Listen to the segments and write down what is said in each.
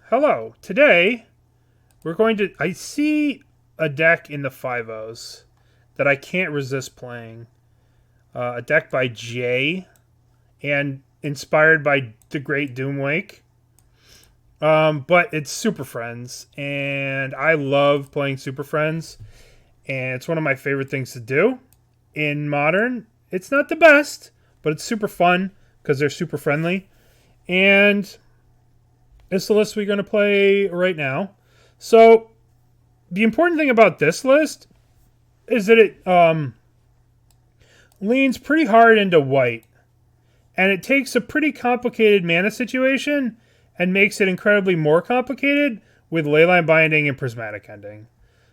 hello. Today, we're going to... I see a deck in the 5-0s that I can't resist playing. A deck by Jay and inspired by the Great Doomwake. But it's Superfriends, and I love playing Superfriends, and it's one of my favorite things to do in Modern. It's not the best, but it's super fun because they're super friendly. And it's the list we're going to play right now. So the important thing about this list is that it leans pretty hard into white. And it takes a pretty complicated mana situation and makes it incredibly more complicated with Leyline Binding and Prismatic Ending.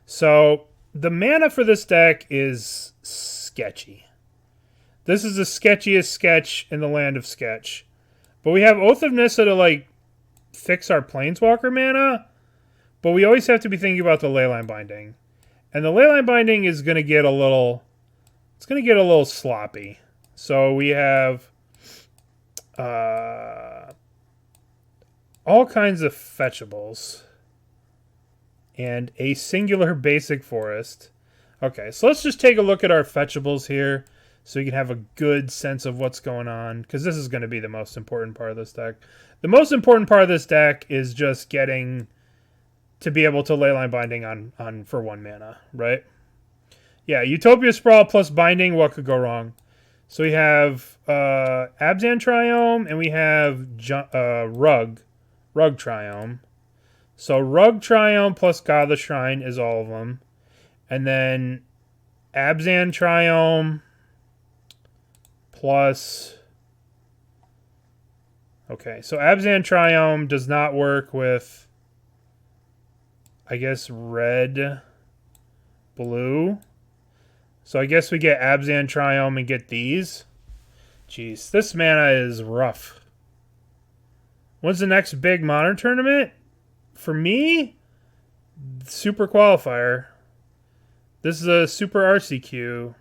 So the mana for this deck is sketchy. This is the sketchiest sketch in the land of sketch. But we have Oath of Nissa to like fix our Planeswalker mana. But we always have to be thinking about the Leyline Binding. And the Leyline Binding is going to get a little... It's going to get a little sloppy. So we have... all kinds of fetchables. And a singular basic forest. Okay, so let's just take a look at our fetchables here. So you can have a good sense of what's going on. Because this is going to be the most important part of this deck. The most important part of this deck is just getting to be able to Leyline Binding on for 1 mana, right? Yeah, Utopia Sprawl plus Binding, what could go wrong? So we have Abzan Triome and we have Rug Triome. So Rug Triome plus Godless Shrine is all of them. And then Abzan Triome plus... Okay, so Abzan Triome does not work with, I guess, red, blue. So I guess we get Abzan Triome and get these. Jeez, this mana is rough. When's the next big Modern tournament? For me, Super Qualifier. This is a Super RCQ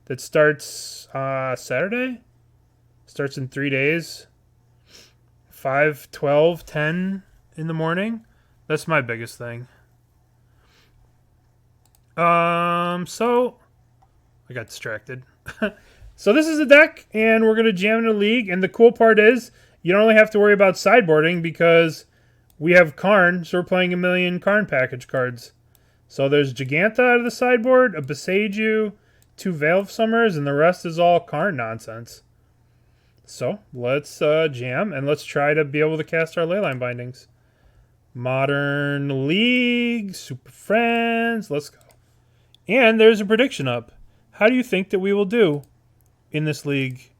that starts Saturday. Starts in 3 days. 5, 12, 10 in the morning. That's my biggest thing. So I got distracted. So this is the deck, and we're going to jam in a league. And the cool part is you don't only have to worry about sideboarding because we have Karn, so we're playing 1,000,000 Karn package cards. So there's Giganta out of the sideboard, a Boseiju, 2 Veil of Summers, and the rest is all Karn nonsense. So let's jam, and let's try to be able to cast our Leyline Bindings. Modern League, Super Friends, let's go. And there's a prediction up. How do you think that we will do in this league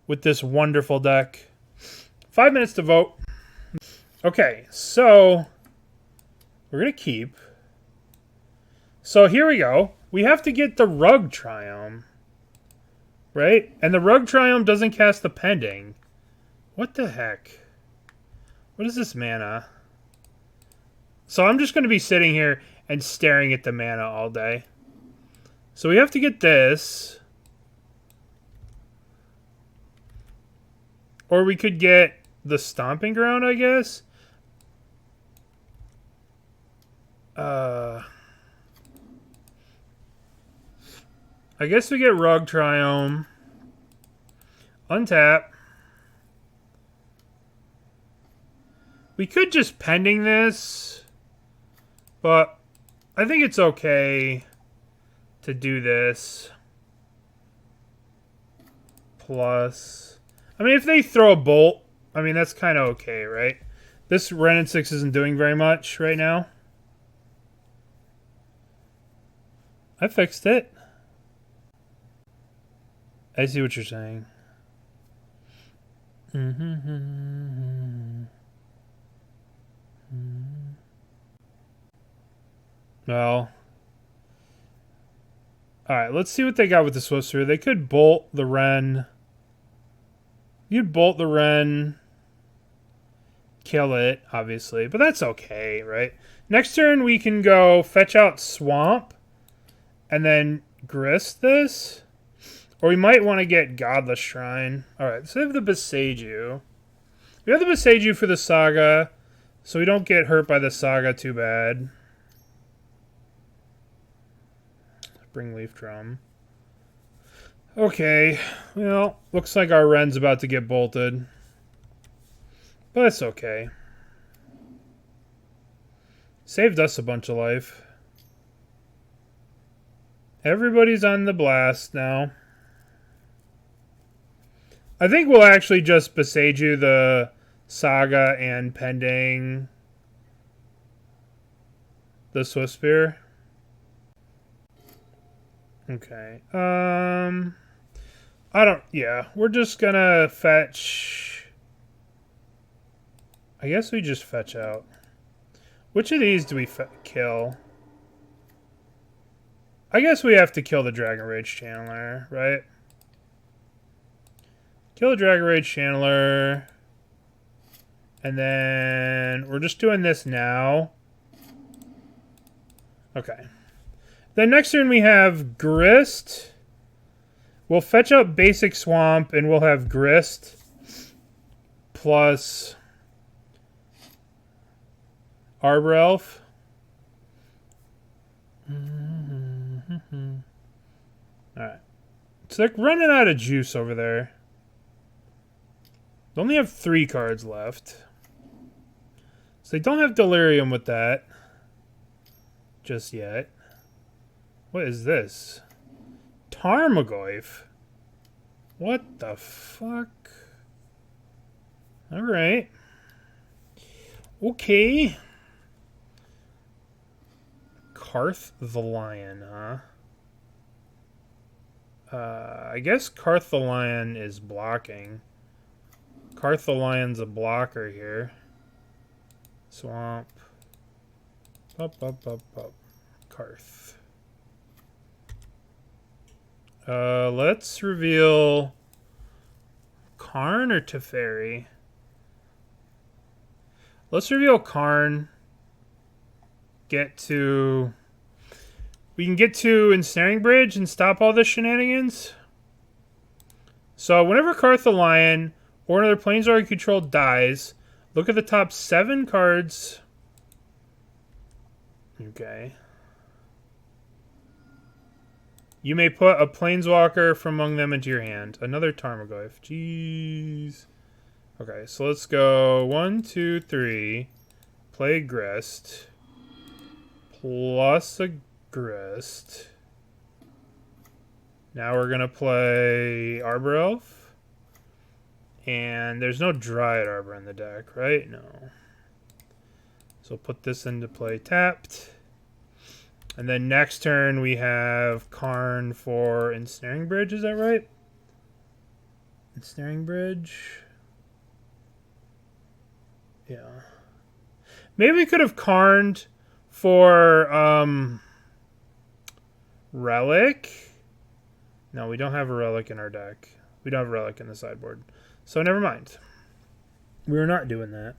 with this wonderful deck? 5 minutes to vote. Okay, so we're going to keep. So here we go. We have to get the Rug Triome, right? And the Rug Triome doesn't cast the Pending. What the heck? What is this mana? So I'm just going to be sitting here and staring at the mana all day. So we have to get this. Or we could get the Stomping Ground, I guess. I guess we get Rug Triome. Untap. We could just Pending this. But I think it's okay to do this. Plus, I mean, if they throw a bolt, I mean, that's kind of okay, right? This Wrenn and Six isn't doing very much right now. I fixed it. I see what you're saying. Well, alright, let's see what they got with the Sorcerer. They could bolt the Wrenn. You'd bolt the Wrenn. Kill it, obviously. But that's okay, right? Next turn, we can go fetch out Swamp. And then Grist this. Or we might want to get Godless Shrine. Alright, so we have the Boseiju. We have the Boseiju for the Saga. So we don't get hurt by the Saga too bad. Bring Leaf Drum. Okay, well, looks like our Wren's about to get bolted. But it's okay. Saved us a bunch of life. Everybody's on the blast now. I think we'll actually just Boseiju the Saga and pending the Swiftspear. Okay. Yeah, we're just gonna fetch. I guess we just fetch out. Which of these do we kill? I guess we have to kill the Dragon Rage Channeler, right? Kill the Dragon Rage Channeler. And then we're just doing this now. Okay. Then next turn we have Grist. We'll fetch out Basic Swamp and we'll have Grist plus Arbor Elf. Alright. It's like running out of juice over there. They only have 3 cards left. So they don't have Delirium with that. Just yet. What is this? Tarmogoyf? What the fuck? Alright. Okay. Carth the Lion, huh? I guess Carth the Lion is blocking. Carth the Lion's a blocker here. Swamp. Up. Carth. Let's reveal Karn or Teferi. Let's reveal Karn. We can get to Ensnaring Bridge and stop all the shenanigans. So whenever Carth the Lion or another Planeswalker controlled dies, look at the top 7 cards. Okay. You may put a Planeswalker from among them into your hand. Another Tarmogoyf. Jeez. Okay, so let's go 1, 2, 3. Play Grist. Plus a Grist. Now we're going to play Arbor Elf. And there's no Dryad Arbor in the deck, right? No. So put this into play tapped. And then next turn we have Karn for Ensnaring Bridge, is that right? Ensnaring Bridge. Yeah. Maybe we could have Karned for Relic. No, we don't have a Relic in our deck. We don't have a Relic in the sideboard. So never mind. We're not doing that.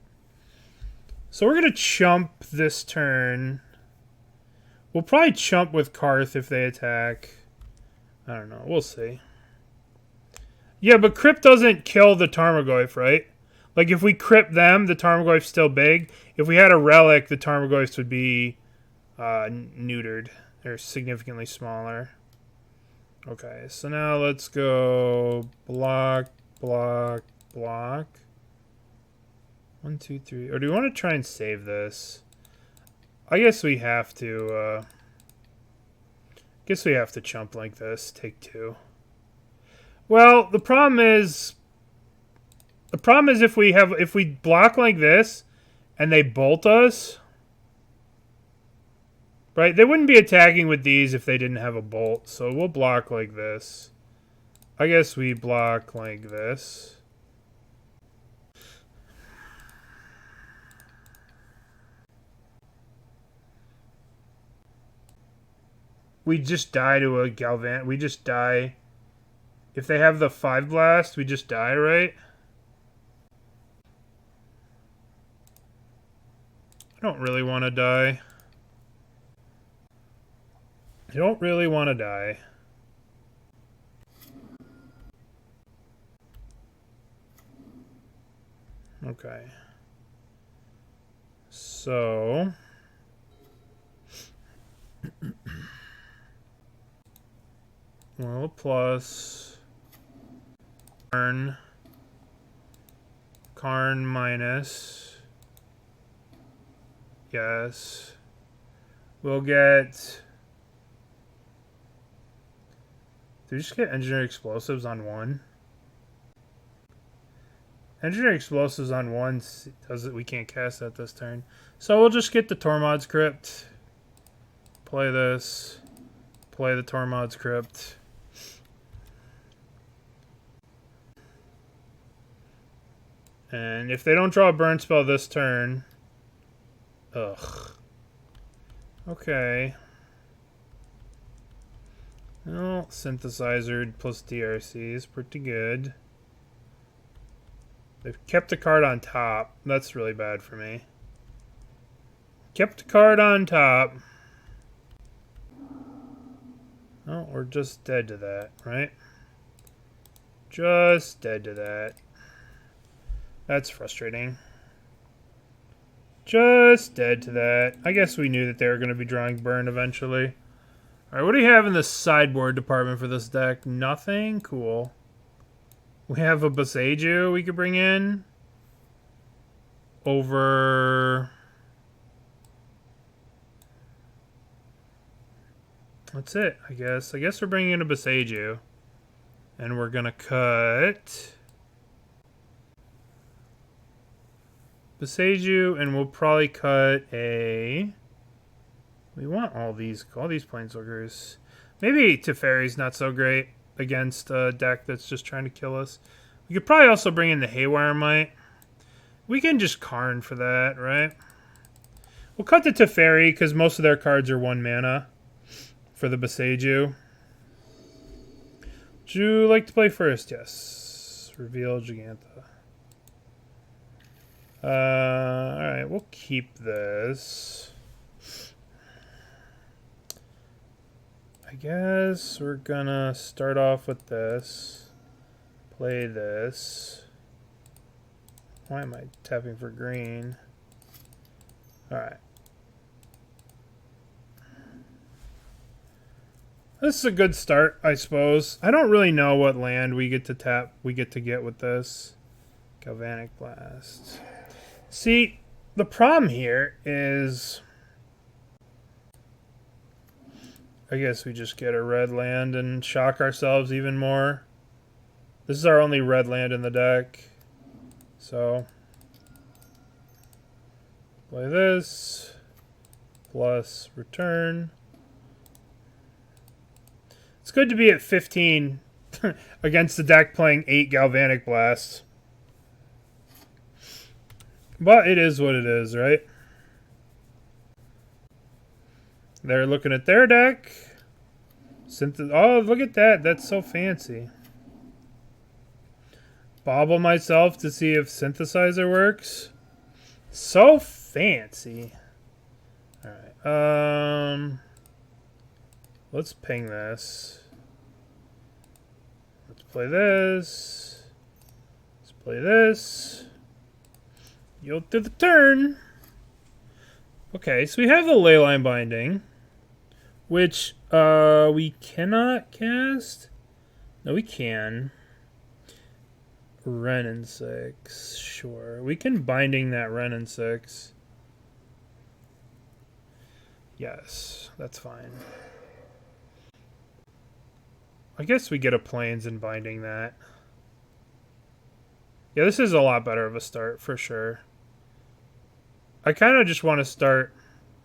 So we're going to chump this turn. We'll probably chump with Carth if they attack. I don't know. We'll see. Yeah, but Crypt doesn't kill the Tarmogoyf, right? Like, if we Crypt them, the Tarmogoyf's still big. If we had a Relic, the Tarmogoyfs would be neutered. They're significantly smaller. Okay, so now let's go block. 1, 2, 3. Or do we want to try and save this? I guess we have to. Guess we have to chump like this. Take 2. Well, the problem is if we block like this, and they bolt us, right? They wouldn't be attacking with these if they didn't have a bolt. So we'll block like this. I guess we block like this. We just die to a Galvan. We just die. If they have the 5 blast, we just die, right? I don't really want to die. I don't really want to die. Okay. So well, plus Karn minus. Yes. We'll get. Do we just get Engineer Explosives on one? Engineer Explosives on one does it. We can't cast that this turn. So we'll just get the Tormod's Crypt. Play this. Play the Tormod's Crypt. And if they don't draw a burn spell this turn... Ugh. Okay. Well, Synthesizer plus DRC is pretty good. They've kept a card on top. That's really bad for me. Kept a card on top. Oh, we're just dead to that, right? Just dead to that. That's frustrating. Just dead to that. I guess we knew that they were going to be drawing burn eventually. Alright, what do you have in the sideboard department for this deck? Nothing? Cool. We have a Boseiju we could bring in. Over... That's it, I guess. I guess we're bringing in a Boseiju. And we're going to cut... Boseiju, and we'll probably cut a... We want all these Planeswalkers. Maybe Teferi's not so great against a deck that's just trying to kill us. We could probably also bring in the Haywire Mite. We can just Karn for that, right? We'll cut the Teferi because most of their cards are 1 mana for the Boseiju. Would you like to play first? Yes. Reveal Gigantha. Alright, we'll keep this. I guess we're gonna start off with this. Play this. Why am I tapping for green? Alright. This is a good start, I suppose. I don't really know what land we get to get with this. Galvanic Blast. See, the problem here is... I guess we just get a red land and shock ourselves even more. This is our only red land in the deck. So... Play this. Plus return. It's good to be at 15 against the deck playing 8 Galvanic Blasts. But it is what it is, right? They're looking at their deck. Oh, look at that. That's so fancy. Bobble myself to see if Synthesizer works. So fancy. Alright. Let's ping this. Let's play this. Let's play this. Yield to the turn. Okay, so we have the Leyline Binding, which we cannot cast. No, we can. Wrenn and Six, sure. We can Binding that Wrenn and Six. Yes, that's fine. I guess we get a Plains and Binding that. Yeah, this is a lot better of a start, for sure. I kind of just want to start...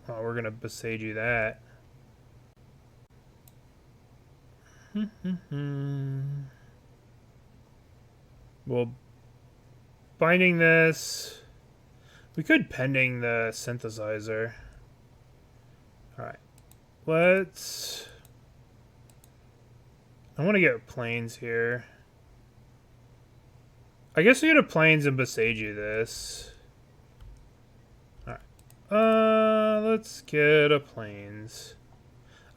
Oh, we're going to Boseiju that. Well, Binding this. We could Pending the Synthesizer. Alright. Let's... I want to get Plains here. I guess we get a Plains and Boseiju this. Alright. Let's get a Plains.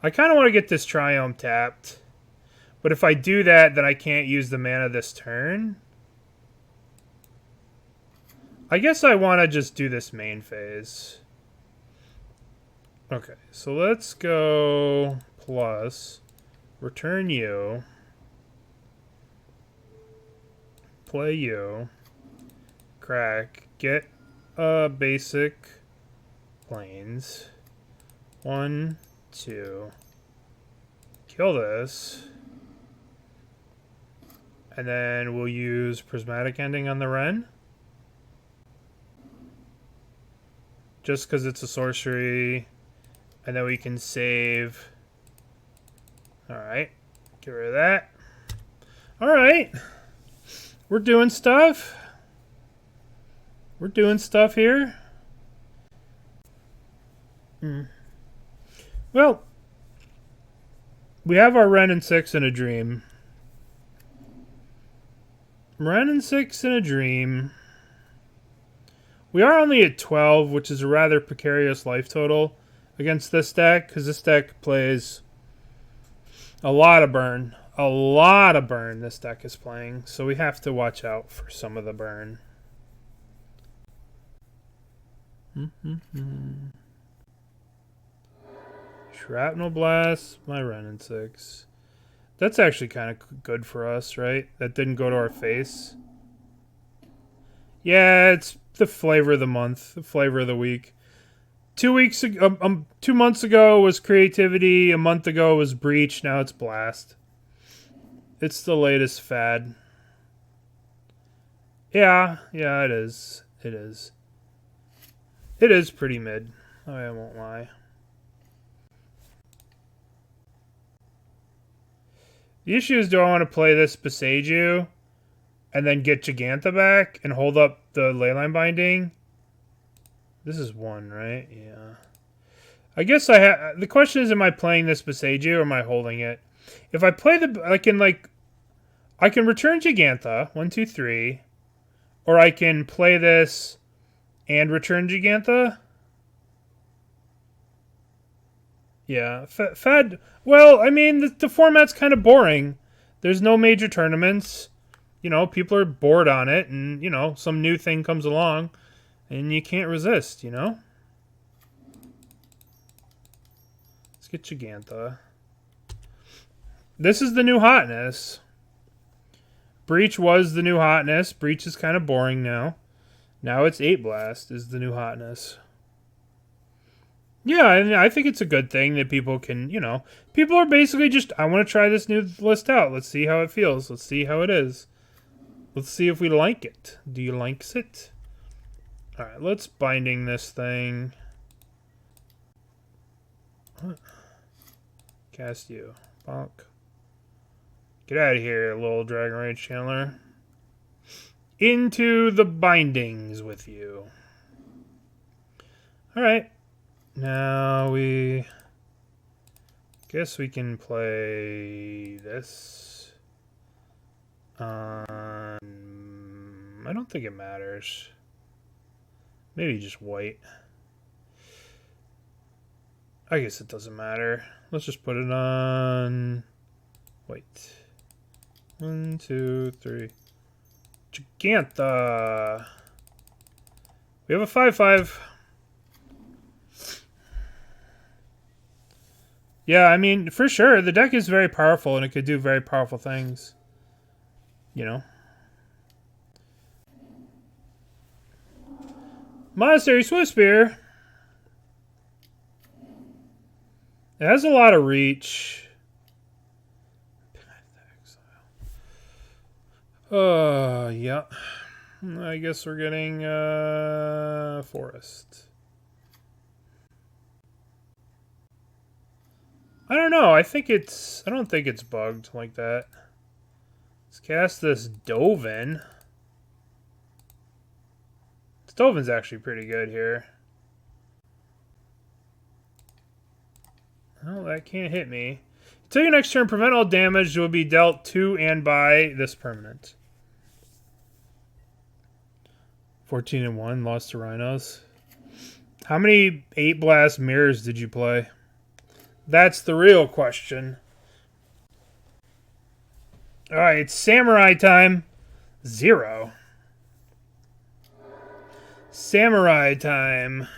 I kind of want to get this Triome tapped. But if I do that, then I can't use the mana this turn. I guess I want to just do this main phase. Okay, so let's go plus, return you, play you, crack, get a basic plains, 1, 2, kill this, and then we'll use Prismatic Ending on the Wrenn. Just because it's a sorcery, and then we can save. Alright, get rid of that. Alright, we're doing stuff. We're doing stuff here. Well, we have our Wrenn and Six in a dream. Wrenn and Six in a dream. We are only at 12, which is a rather precarious life total against this deck, because this deck plays a lot of burn. A lot of burn this deck is playing, so we have to watch out for some of the burn. Shrapnel Blast, my Wrenn and Six. That's actually kind of good for us, right? That didn't go to our face. Yeah, it's the flavor of the month, the flavor of the week. 2 weeks ago, 2 months ago was Creativity. A month ago was Breach. Now it's Blast. It's the latest fad. Yeah, it is. It is. It is pretty mid. I won't lie. The issue is, do I want to play this Boseiju and then get Giganta back and hold up the Leyline Binding? This is 1, right? Yeah. I guess the question is, am I playing this Boseiju or am I holding it? If I play I can return Giganta, 1, 2, 3, or I can play this and return Giganta. Yeah, Fed. Well, I mean, the format's kind of boring. There's no major tournaments. You know, people are bored on it, and, you know, some new thing comes along, and you can't resist, you know? Let's get Giganta. This is the new hotness. Breach was the new hotness. Breach is kind of boring now. Now it's 8 Blast is the new hotness. Yeah, and I think it's a good thing that people can, you know, people are basically just, I want to try this new list out. Let's see how it feels. Let's see how it is. Let's see if we like it. Do you like it? All right, let's binding this thing. What? Cast you. Bonk. Get out of here, little Dragon Rage Chandler. Into the bindings with you. All right. Now guess we can play this. I don't think it matters. Maybe just white. I guess it doesn't matter. Let's just put it on white. 1, 2, 3. Giganta. We have a 5/5. Yeah, I mean, for sure, the deck is very powerful and it could do very powerful things. You know. Monastery Swiftspear. It has a lot of reach. Yeah. I guess we're getting Forest. I don't know. I don't think it's bugged like that. Let's cast this Dovin. This Dovin's actually pretty good here. Oh, that can't hit me. Until your next turn, prevent all damage will be dealt to and by this permanent. 14-1, lost to Rhinos. How many 8 Blast Mirrors did you play? That's the real question. Alright, it's Samurai time. 0. Samurai time.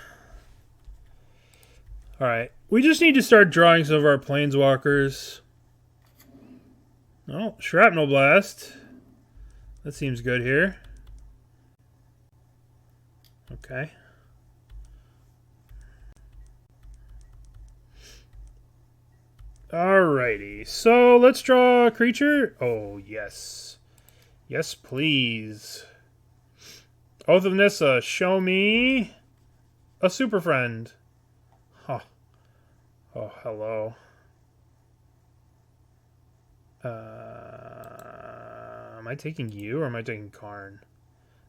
Alright. We just need to start drawing some of our Planeswalkers. Oh, Shrapnel Blast. That seems good here. Okay. Alrighty. So let's draw a creature. Oh, yes. Yes, please. Oath of Nissa. Show me a super friend. Huh. Oh, hello. Am I taking you or am I taking Karn?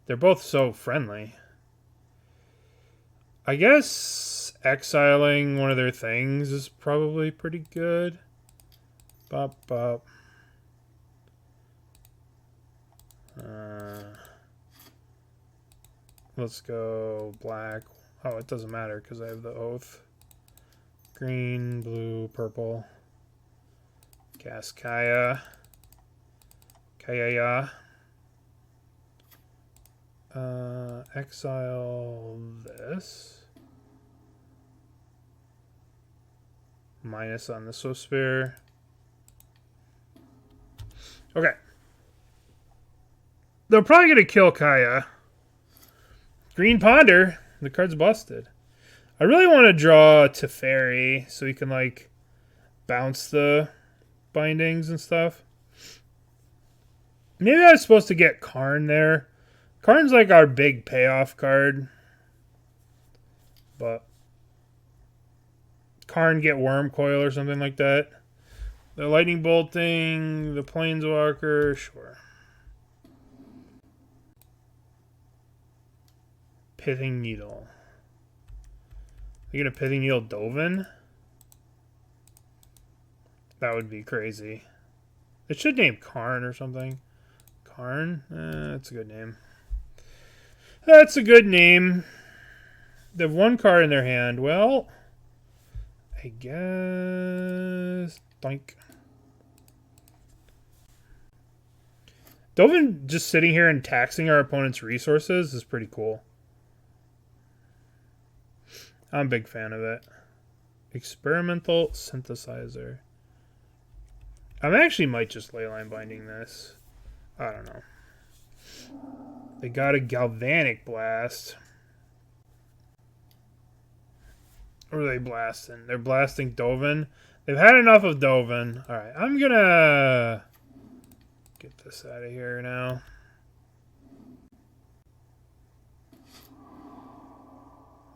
They're both so friendly. I guess exiling one of their things is probably pretty good. Bop, bop. Let's go black. Oh, it doesn't matter because I have the Oath. Green, blue, purple. Cast Kaya. Kaya. Exile this. Minus on the Swiftspear. Okay. They're probably going to kill Kaya. Green Ponder. The card's busted. I really want to draw Teferi so we can, like, bounce the bindings and stuff. Maybe I was supposed to get Karn there. Karn's like our big payoff card. But Karn get Wurmcoil or something like that. The Lightning Bolting, the Planeswalker, sure. Pithing Needle. You get a Pithing Needle Dovin? That would be crazy. It should name Karn or something. Karn? That's a good name. That's a good name. They have one card in their hand. Well, I guess... Doink. Dovin just sitting here and taxing our opponent's resources is pretty cool. I'm a big fan of it. Experimental Synthesizer. I actually might just Leyline Binding this. I don't know. They got a Galvanic Blast. Or are they blasting? They're blasting Dovin. They've had enough of Dovin. Alright, I'm gonna get this out of here now.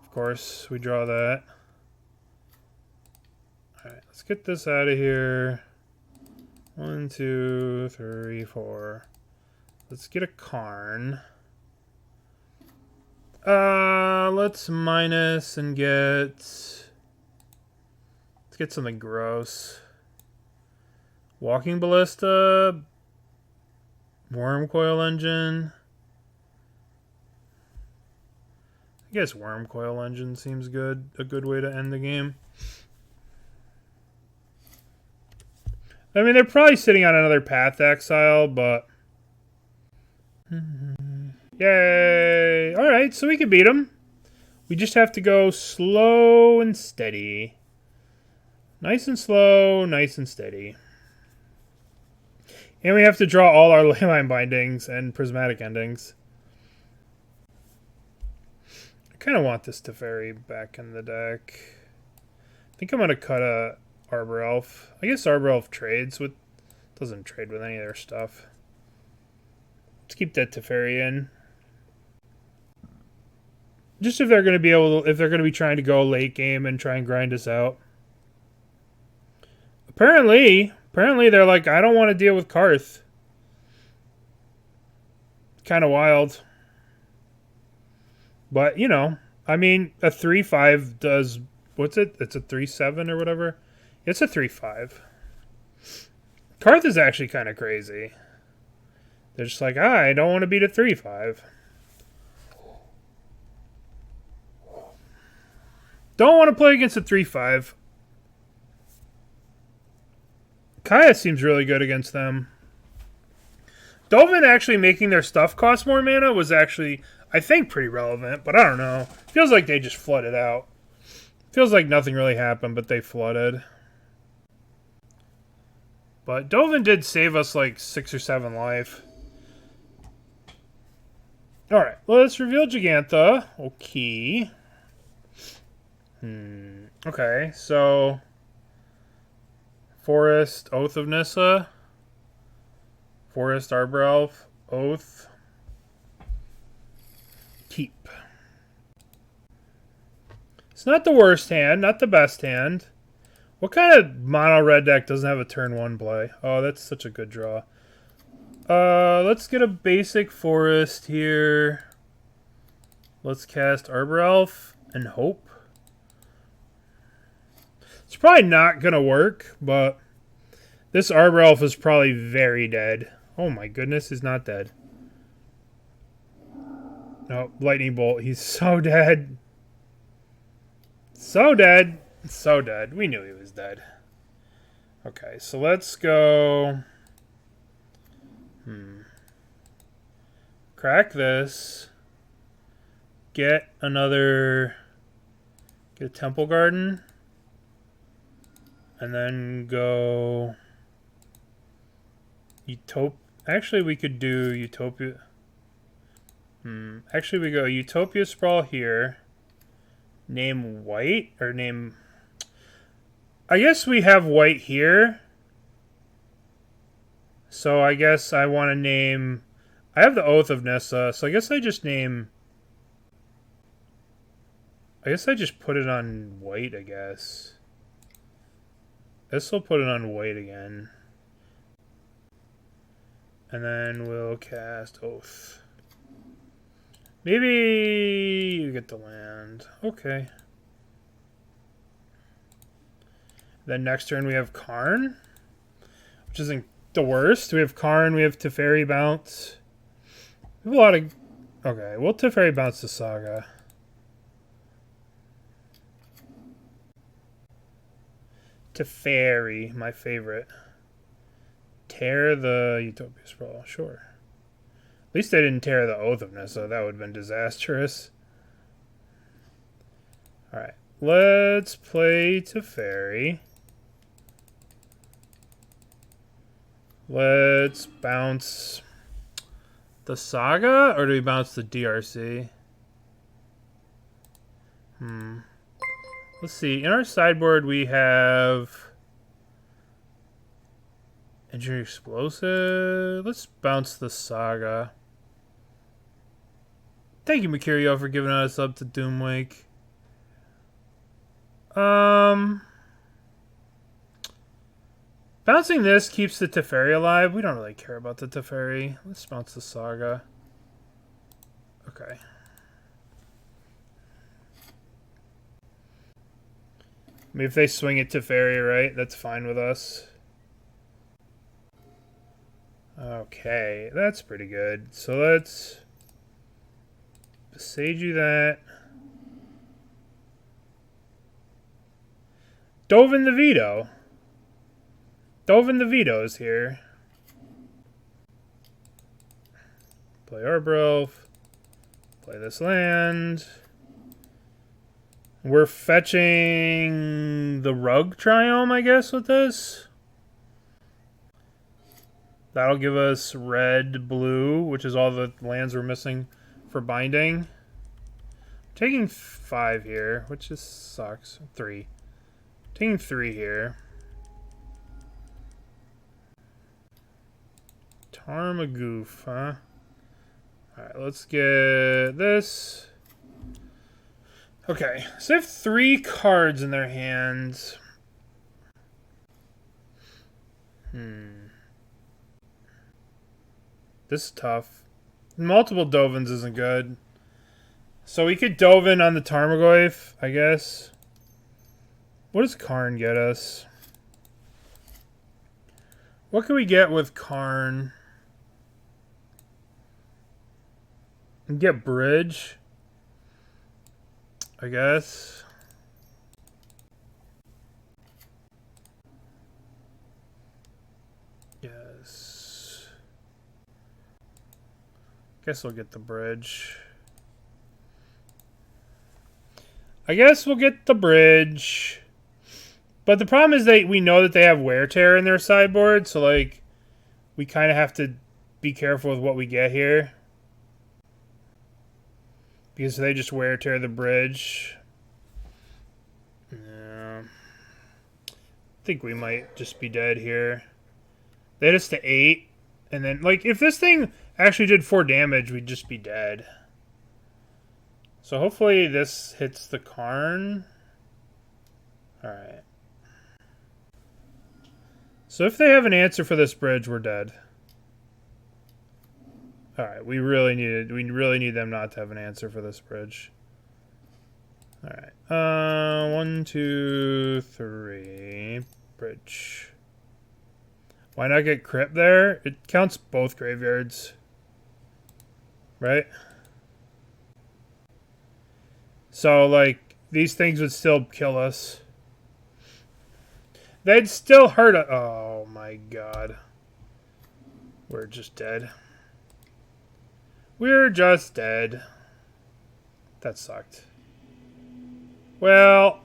Of course, we draw that. Alright, let's get this out of here. 1, 2, 3, 4. Let's get a Karn. Let's minus and get... Let's get something gross. Walking Ballista. Wurmcoil Engine. I guess Wurmcoil Engine seems good. A good way to end the game. I mean, they're probably sitting on another Path Exile, but... Yay! Alright, so we can beat them. We just have to go slow and steady. Nice and slow, nice and steady. And we have to draw all our Leyline Bindings and Prismatic Endings. I kind of want this Teferi back in the deck. I think I'm going to cut a Arbor Elf. I guess Arbor Elf trades with... Doesn't trade with any of their stuff. Let's keep that Teferi in. Just if they're going to be able to, if they're going to be trying to go late game and try and grind us out. Apparently they're like, I don't want to deal with Carth. Kind of wild. But, you know, I mean, a 3/5 does, what's it? It's a 3/7 or whatever. It's a 3/5. Carth is actually kind of crazy. They're just like, I don't want to beat a 3/5. Don't want to play against a 3/5. Kaya seems really good against them. Dovin actually making their stuff cost more mana was actually, I think, pretty relevant, but I don't know. Feels like they just flooded out. Feels like nothing really happened, but they flooded. But Dovin did save us like 6 or 7 life. Alright, let's reveal Gigantha. Okay. Okay, so... Forest, Oath of Nissa. Forest, Arbor Elf. Oath. Keep. It's not the worst hand, not the best hand. What kind of mono red deck doesn't have a turn 1 play? Oh, that's such a good draw. Let's get a basic forest here. Let's cast Arbor Elf and hope. It's probably not gonna work, but this Arbor Elf is probably very dead. Oh my goodness, he's not dead. No, lightning bolt. He's so dead. So dead. So dead. We knew he was dead. Okay, so let's go... Crack this. Get another... Get a Temple Garden. And then go... Actually, we could do Utopia... Actually, we go Utopia Sprawl here. Name white? Or name... I guess we have white here. So I guess I want to name... I have the Oath of Nissa, so I guess I just name... I guess I just put it on white, I guess. This will put it on white again. And then we'll cast Oath. Maybe you get the land. Okay. Then next turn we have Karn, which isn't the worst. We have Karn, we have Teferi bounce. We have a lot of... Okay, we'll Teferi bounce the Saga. Teferi, my favorite. Tear the Utopia Sprawl, sure. At least they didn't tear the Oath of Nissa. That would have been disastrous. Alright, let's play Teferi. Let's bounce the Saga, or do we bounce the DRC? Let's see. In our sideboard, we have Engineer Explosive. Let's bounce the Saga. Thank you, Mercurio, for giving us up to Doomwake. Bouncing this keeps the Teferi alive. We don't really care about the Teferi. Let's bounce the Saga. Okay. I mean, if they swing it Teferi, right? That's fine with us. Okay, that's pretty good. So let's Boseiju that. Dovin the Veto. Dovin the Veto is here. Play Arbor Elf. Play this land. We're fetching the Rug Triome, I guess, with this. That'll give us red, blue, which is all the lands we're missing for binding. Taking 5 here, which just sucks. 3. Taking 3 here. Tarmagoof, huh? Alright, let's get this. Okay, so they have 3 cards in their hands. This is tough. Multiple Dovins isn't good. So we could Dovin on the Tarmogoyf, I guess. What does Karn get us? What can we get with Karn? And get Bridge, I guess. Yes. Guess we'll get the Bridge. I guess we'll get the bridge. But the problem is we know that they have Wear Tear in their sideboard, so like we kind of have to be careful with what we get here. Because they just Wear Tear the bridge. Yeah. I think we might just be dead here. They hit us to 8. And then, like, if this thing actually did 4 damage, we'd just be dead. So hopefully this hits the Karn. Alright. So if they have an answer for this bridge, we're dead. Alright, we really need them not to have an answer for this bridge. Alright. 1, 2, 3. Bridge. Why not get Crypt there? It counts both graveyards. Right? So, like, these things would still kill us. They'd still hurt us. Oh, my God. We're just dead. We're just dead. That sucked. Well,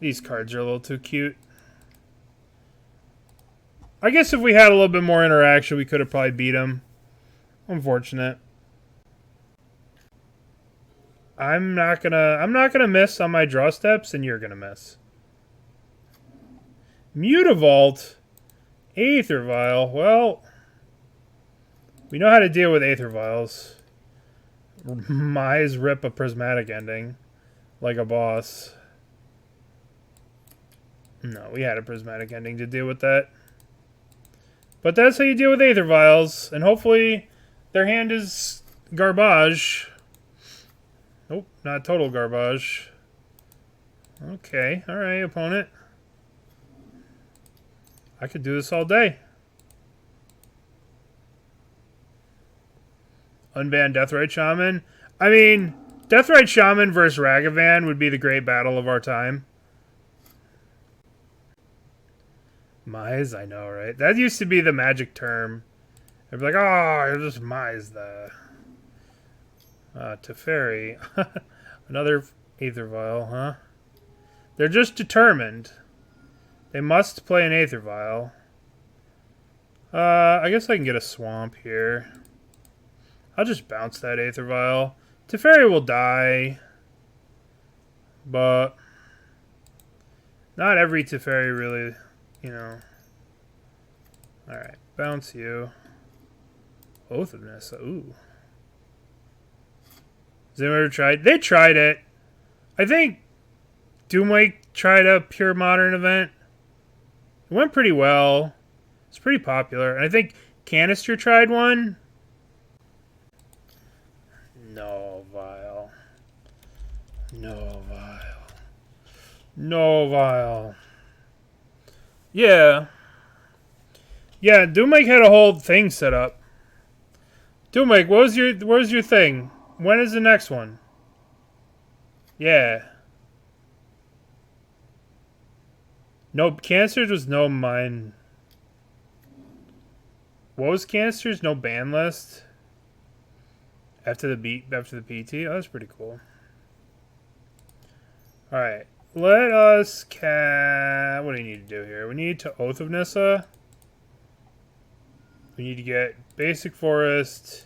these cards are a little too cute. I guess if we had a little bit more interaction, we could have probably beat him. Unfortunate. I'm not gonna miss on my draw steps, and you're gonna miss. Mutavault, Aether Vial. Well, we know how to deal with Aether Vials. Mize rip a Prismatic Ending like a boss. No, we had a Prismatic Ending to deal with that. But that's how you deal with Aether Vials, and hopefully their hand is garbage. Nope, not total garbage. Okay, alright, opponent. I could do this all day. Unban Deathrite Shaman. I mean, Deathrite Shaman versus Ragavan would be the great battle of our time. Mize, I know, right? That used to be the magic term. They'd be like, oh, you'll just Mize the... Teferi. Another Aether Vial, huh? They're just determined. They must play an Aether Vial. I guess I can get a Swamp here. I'll just bounce that Aether Vial. Teferi will die. But not every Teferi really, you know. Alright, bounce you. Oath of Nissa, ooh. Has anyone ever tried? They tried it. I think Doomwake tried a Pure Modern event. It went pretty well. It's pretty popular. And I think Canister tried one. No Vial. No Vial. No Vial. Yeah. Yeah, Doomwake had a whole thing set up. Doomwake, where's your thing? When is the next one? Yeah. No, Canisters was no mine. What was Canisters? No ban list? After the PT? Oh, that's pretty cool. Alright. Let us what do you need to do here? We need to Oath of Nissa. We need to get Basic Forest.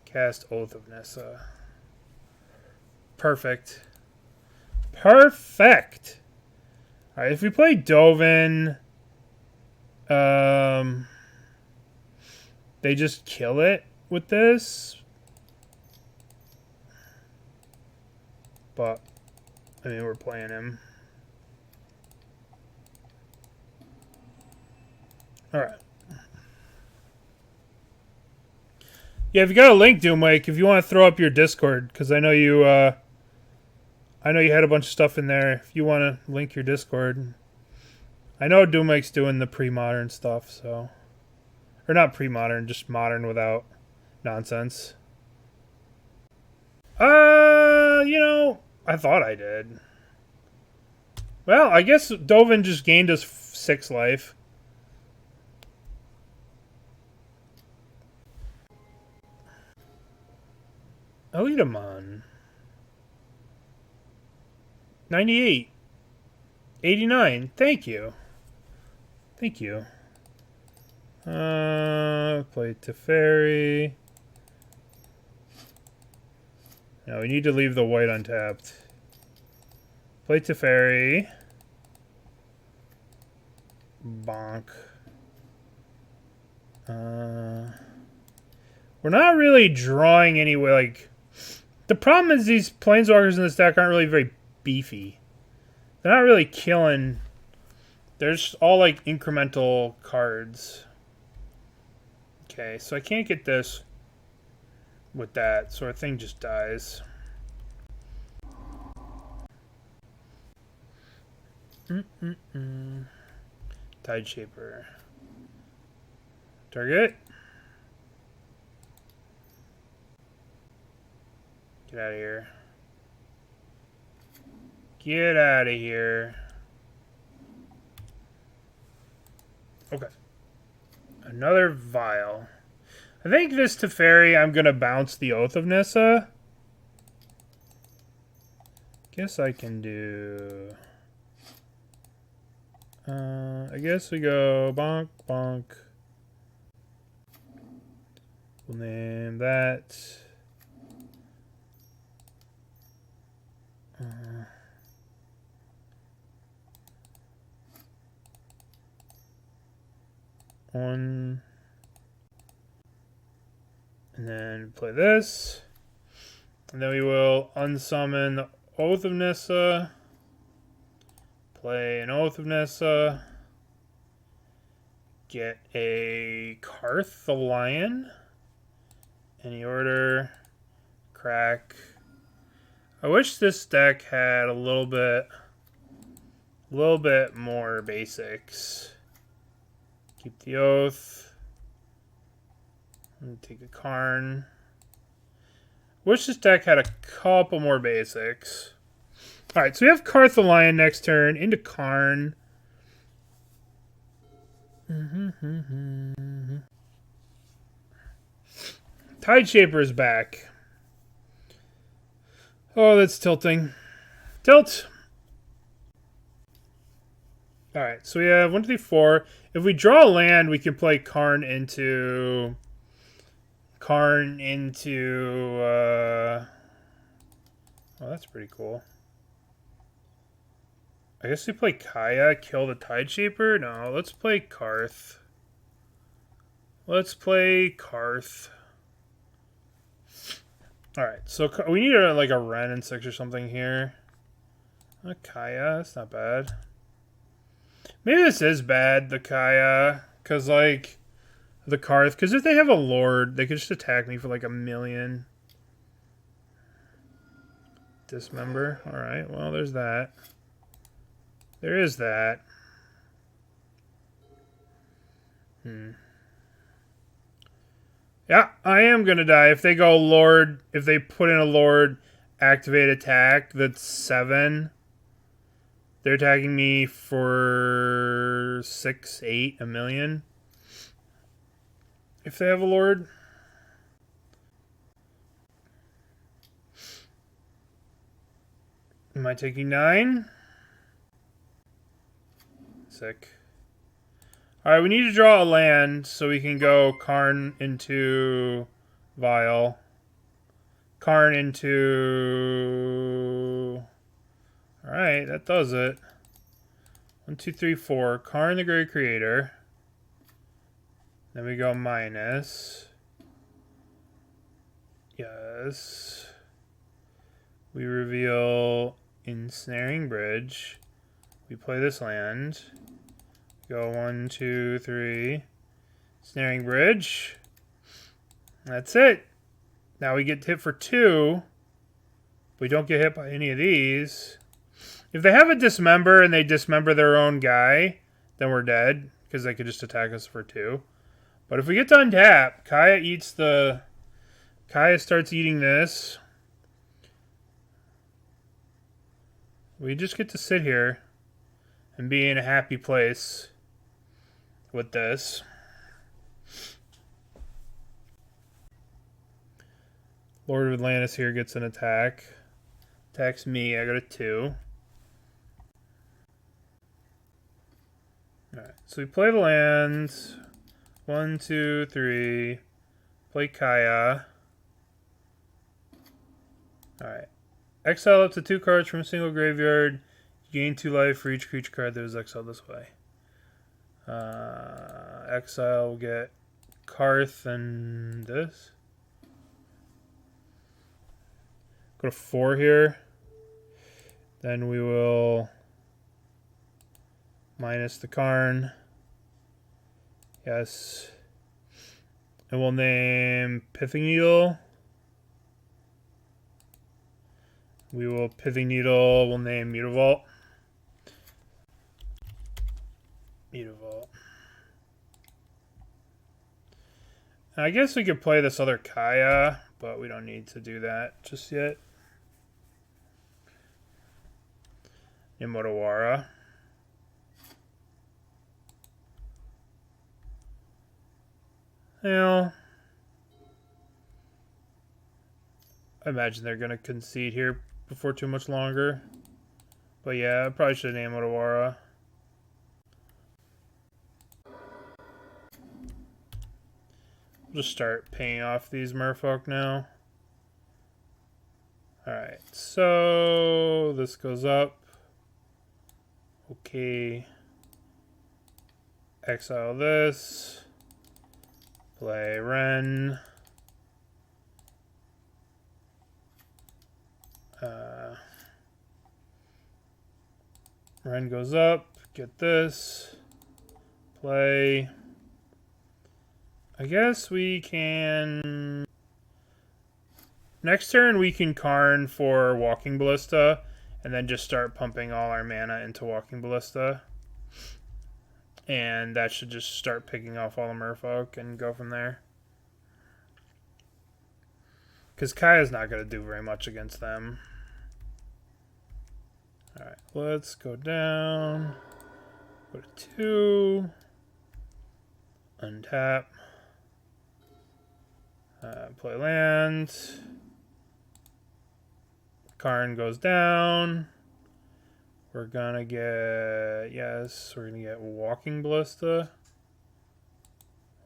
Cast Oath of Nissa. Perfect. Perfect! Alright, if we play Dovin, they just kill it with this. But, I mean, we're playing him. Alright. Yeah, if you got a link, Doomwake, if you want to throw up your Discord, because I know you had a bunch of stuff in there. If you want to link your Discord. I know Doomwake's doing the pre-modern stuff, so... Or not pre-modern, just modern without nonsense. You know, I thought I did. Well, I guess Dovin just gained us 6 life. Elidamon. 98. 89. Thank you. Thank you. Play Teferi. No, we need to leave the white untapped. Play Teferi. Bonk. We're not really drawing anyway. Like, the problem is these Planeswalkers in this deck aren't really very beefy. They're not really killing. They're just all like incremental cards. Okay, so I can't get this with that, so our thing just dies. Tide Shaper. Target. Get out of here. Get out of here. Okay. Another Vial. I think this Teferi, I'm going to bounce the Oath of Nissa. Guess I can do... I guess we go bonk, bonk. We'll name that... one, and then play this, and then we will unsummon the Oath of Nissa, play an Oath of Nissa, get a Carth the Lion, any order, crack. I wish this deck had a little bit more basics. Keep the Oath. And take a Karn. Wish this deck had a couple more basics. Alright, so we have Carth the Lion next turn into Karn. Tide Shaper is back. Oh, that's tilting. Tilt! Alright, so we have 1, 2, 3, 4. If we draw a land, we can play Karn into... oh, that's pretty cool. I guess we play Kaya, kill the Tide Shaper? No, let's play Carth. Let's play Carth. Alright, so we need like a Wrenn and Six or something here. Kaya, that's not bad. Maybe this is bad, the Kaya, because, like, the Carth. Because if they have a Lord, they could just attack me for, like, 1,000,000. Dismember. Alright, well, there's that. There is that. Yeah, I am going to die. If they go Lord, if they put in a Lord, activate attack, that's 7. They're attacking me for 6, 8, 1,000,000. If they have a Lord. Am I taking 9? Sick. Alright, we need to draw a land so we can go Karn into Vial. Karn into... Alright, that does it. 1, 2, 3, 4. Karn the Great Creator. Then we go minus. Yes. We reveal Ensnaring Bridge. We play this land. Go 1, 2, 3. Ensnaring Bridge. That's it. Now we get hit for 2. We don't get hit by any of these. If they have a Dismember and they dismember their own guy, then we're dead, because they could just attack us for 2. But if we get to untap, Kaya starts eating this. We just get to sit here and be in a happy place with this. Lord of Atlantis here gets an attack. Attacks me, I go to 2. Alright, so we play the lands. 1, 2, 3. Play Kaya. Alright. Exile up to 2 cards from a single graveyard. Gain 2 life for each creature card that was exiled this way. Exile will get Carth and this. Go to 4 here. Then we will minus the Karn. Yes. And we'll name Pithing Needle. We will Pithing Needle. We'll name Mutavault. Mutavault. I guess we could play this other Kaya, but we don't need to do that just yet. Imotawara. Well, I imagine they're going to concede here before too much longer. But yeah, I probably should name Otawara. Just start paying off these merfolk now. Alright, so this goes up. Okay. Exile this. Play Wrenn. Wrenn goes up. Get this. Play. I guess we can... Next turn we can Karn for Walking Ballista. And then just start pumping all our mana into Walking Ballista. And that should just start picking off all the merfolk and go from there. Because Kaya's not going to do very much against them. Alright, let's go down. Go to 2. Untap. Play land. Karn goes down. We're gonna get, yes, we're gonna get Walking Ballista.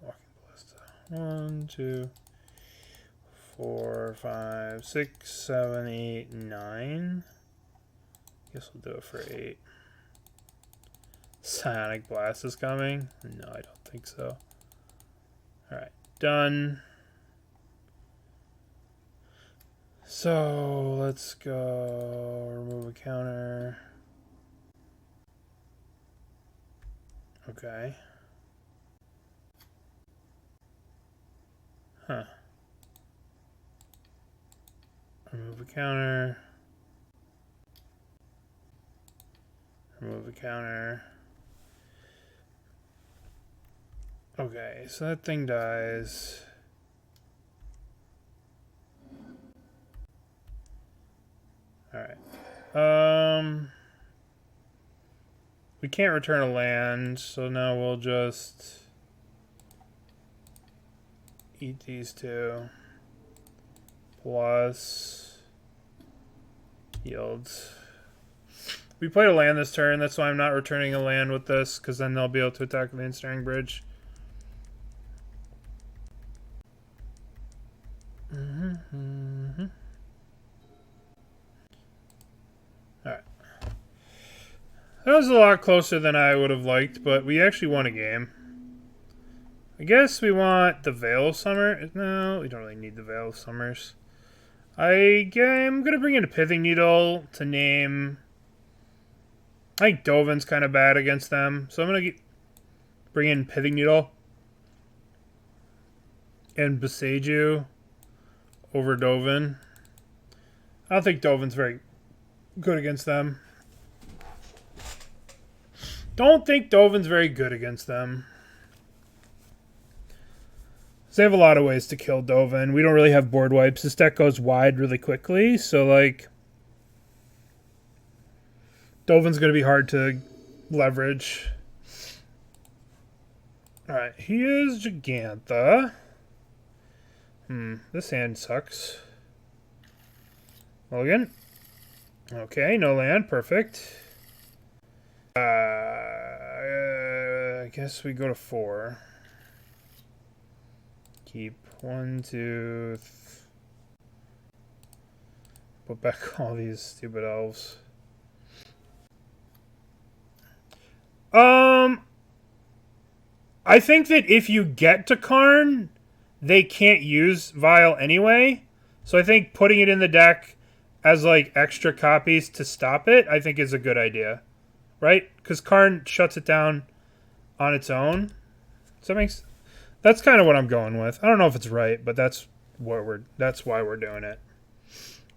Walking Ballista. 1, 2, 4, 5, 6, 7, 8, 9. Guess we'll do it for 8. Psionic Blast is coming? No, I don't think so. Alright, done. So let's go remove a counter. Okay. Huh. Remove a counter. Remove a counter. Okay, so that thing dies. Alright. We can't return a land, so now we'll just eat these two. Plus yields. We played a land this turn, that's why I'm not returning a land with this, because then they'll be able to attack the Ensnaring Bridge. Alright. That was a lot closer than I would have liked, but we actually won a game. I guess we want the Veil of Summer. No, we don't really need the Veil of Summers. I'm going to bring in a Pithing Needle to name... I think Dovin's kind of bad against them, so I'm going to bring in Pithing Needle and Boseiju over Dovin. I don't think Dovin's very good against them. Don't think Dovin's very good against them. So they have a lot of ways to kill Dovin. We don't really have board wipes. This deck goes wide really quickly, so like... Dovin's going to be hard to leverage. Alright, he is Gigantha. This hand sucks. Mulligan. Okay, no land. Perfect. I guess we go to 4. Keep 1, 2... Put back all these stupid elves. I think that if you get to Karn, they can't use Vial anyway. So I think putting it in the deck as like extra copies to stop it, I think is a good idea. Right? Because Karn shuts it down on its own. So that's kind of what I'm going with. I don't know if it's right, but that's why we're doing it.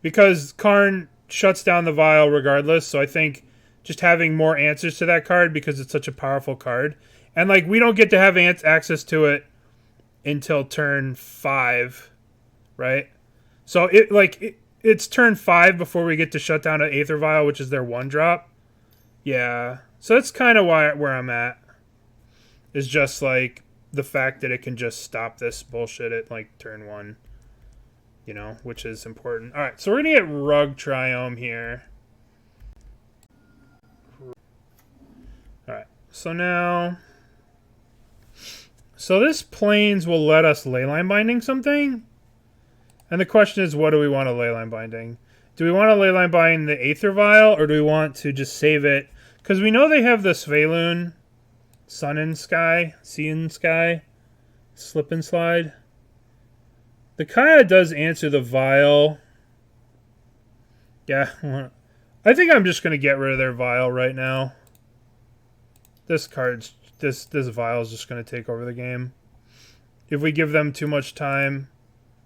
Because Karn shuts down the Vial regardless, so I think just having more answers to that card because it's such a powerful card. And like we don't get to have access to it until turn 5, right? So it's turn 5 before we get to shut down an Aether Vial, which is their 1-drop. Yeah. So that's kind of where I'm at. Is just like the fact that it can just stop this bullshit at like turn 1. You know, which is important. All right, so we're going to get Rug Triome here. All right, so now... So this Plains will let us Leyline Binding something? And the question is, what do we want to Leyline Binding? Do we want to Leyline Bind the Aether Vial, or do we want to just save it? Because we know they have the Svelune, Sun and Sky, Sea and Sky, Slip and Slide. The Kaya does answer the Vial. Yeah, I think I'm just going to get rid of their Vial right now. This Vial is just going to take over the game. If we give them too much time,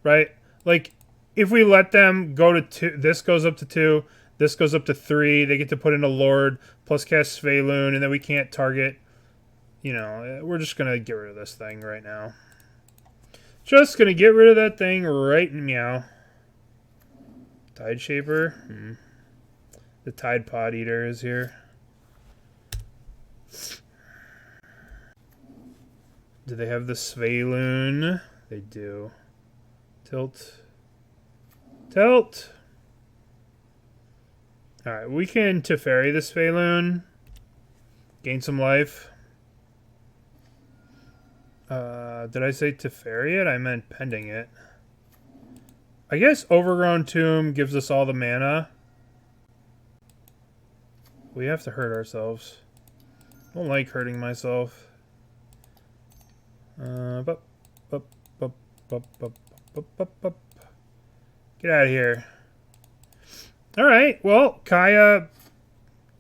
right? Like, if we let them go to 2, this goes up to 2, this goes up to 3, they get to put in a Lord, plus cast Svelune, and then we can't target. You know, we're just going to get rid of this thing right now. Just going to get rid of that thing right meow. Tide Shaper. The Tide Pod Eater is here. Do they have the Svelune? They do. Tilt. Tilt! Alright, we can Teferi the Svelune. Gain some life. Did I say Teferi it? I meant pending it. I guess Overgrown Tomb gives us all the mana. We have to hurt ourselves. I don't like hurting myself. Get out of here. Alright, well, Kaya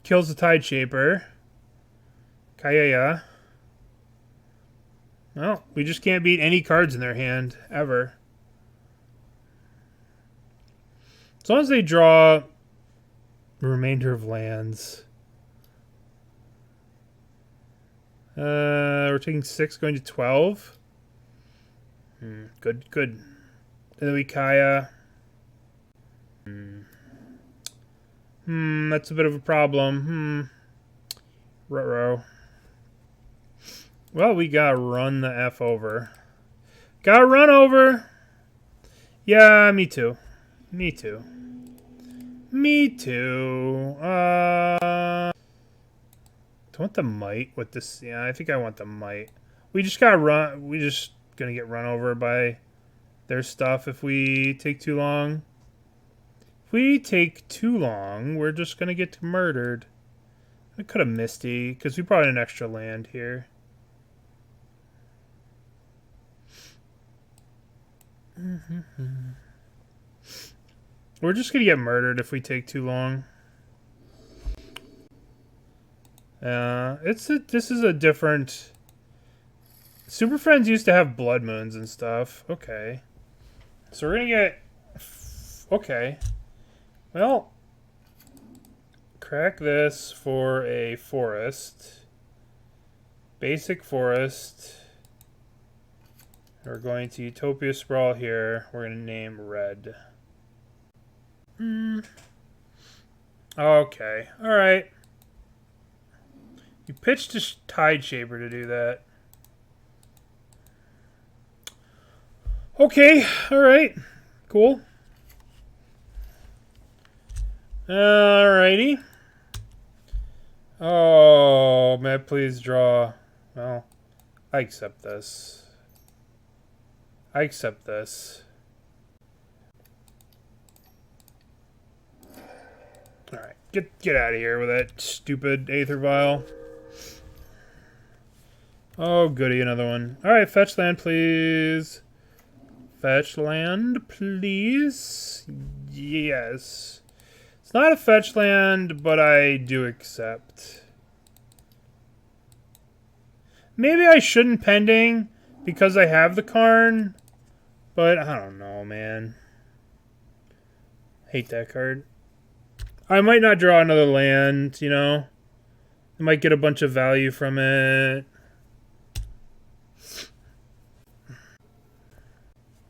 kills the Tide Shaper. Kaya. Well, we just can't beat any cards in their hand, ever. As long as they draw the remainder of lands. We're taking 6, going to 12. Good, good. And then we Kaya. That's a bit of a problem. Ruh-roh. Well, we gotta run the F over. Gotta run over! Yeah, me too. Me too. Me too. Do I want the Mite with this? Yeah, I think I want the Mite. We just gotta run. We just gonna get run over by their stuff if we take too long. If we take too long, we're just gonna get murdered. I could have Misty, because we brought in an extra land here. We're just gonna get murdered if we take too long. This is a different. Superfriends used to have blood moons and stuff. Okay, so we're gonna get. Okay, well, crack this for a forest. Basic forest. We're going to Utopia Sprawl here. We're going to name Red. Okay. Alright. You pitched a Tide Shaper to do that. Okay. Alright. Cool. Alrighty. Oh, may I please draw Well, I accept this. I accept this. Alright, get out of here with that stupid Aether Vial. Oh, goody, another one. Alright, fetch land, please. Fetch land, please. Yes. It's not a fetch land, but I do accept. Maybe I shouldn't pending because I have the Karn, but I don't know, man. Hate that card. I might not draw another land, you know. I might get a bunch of value from it.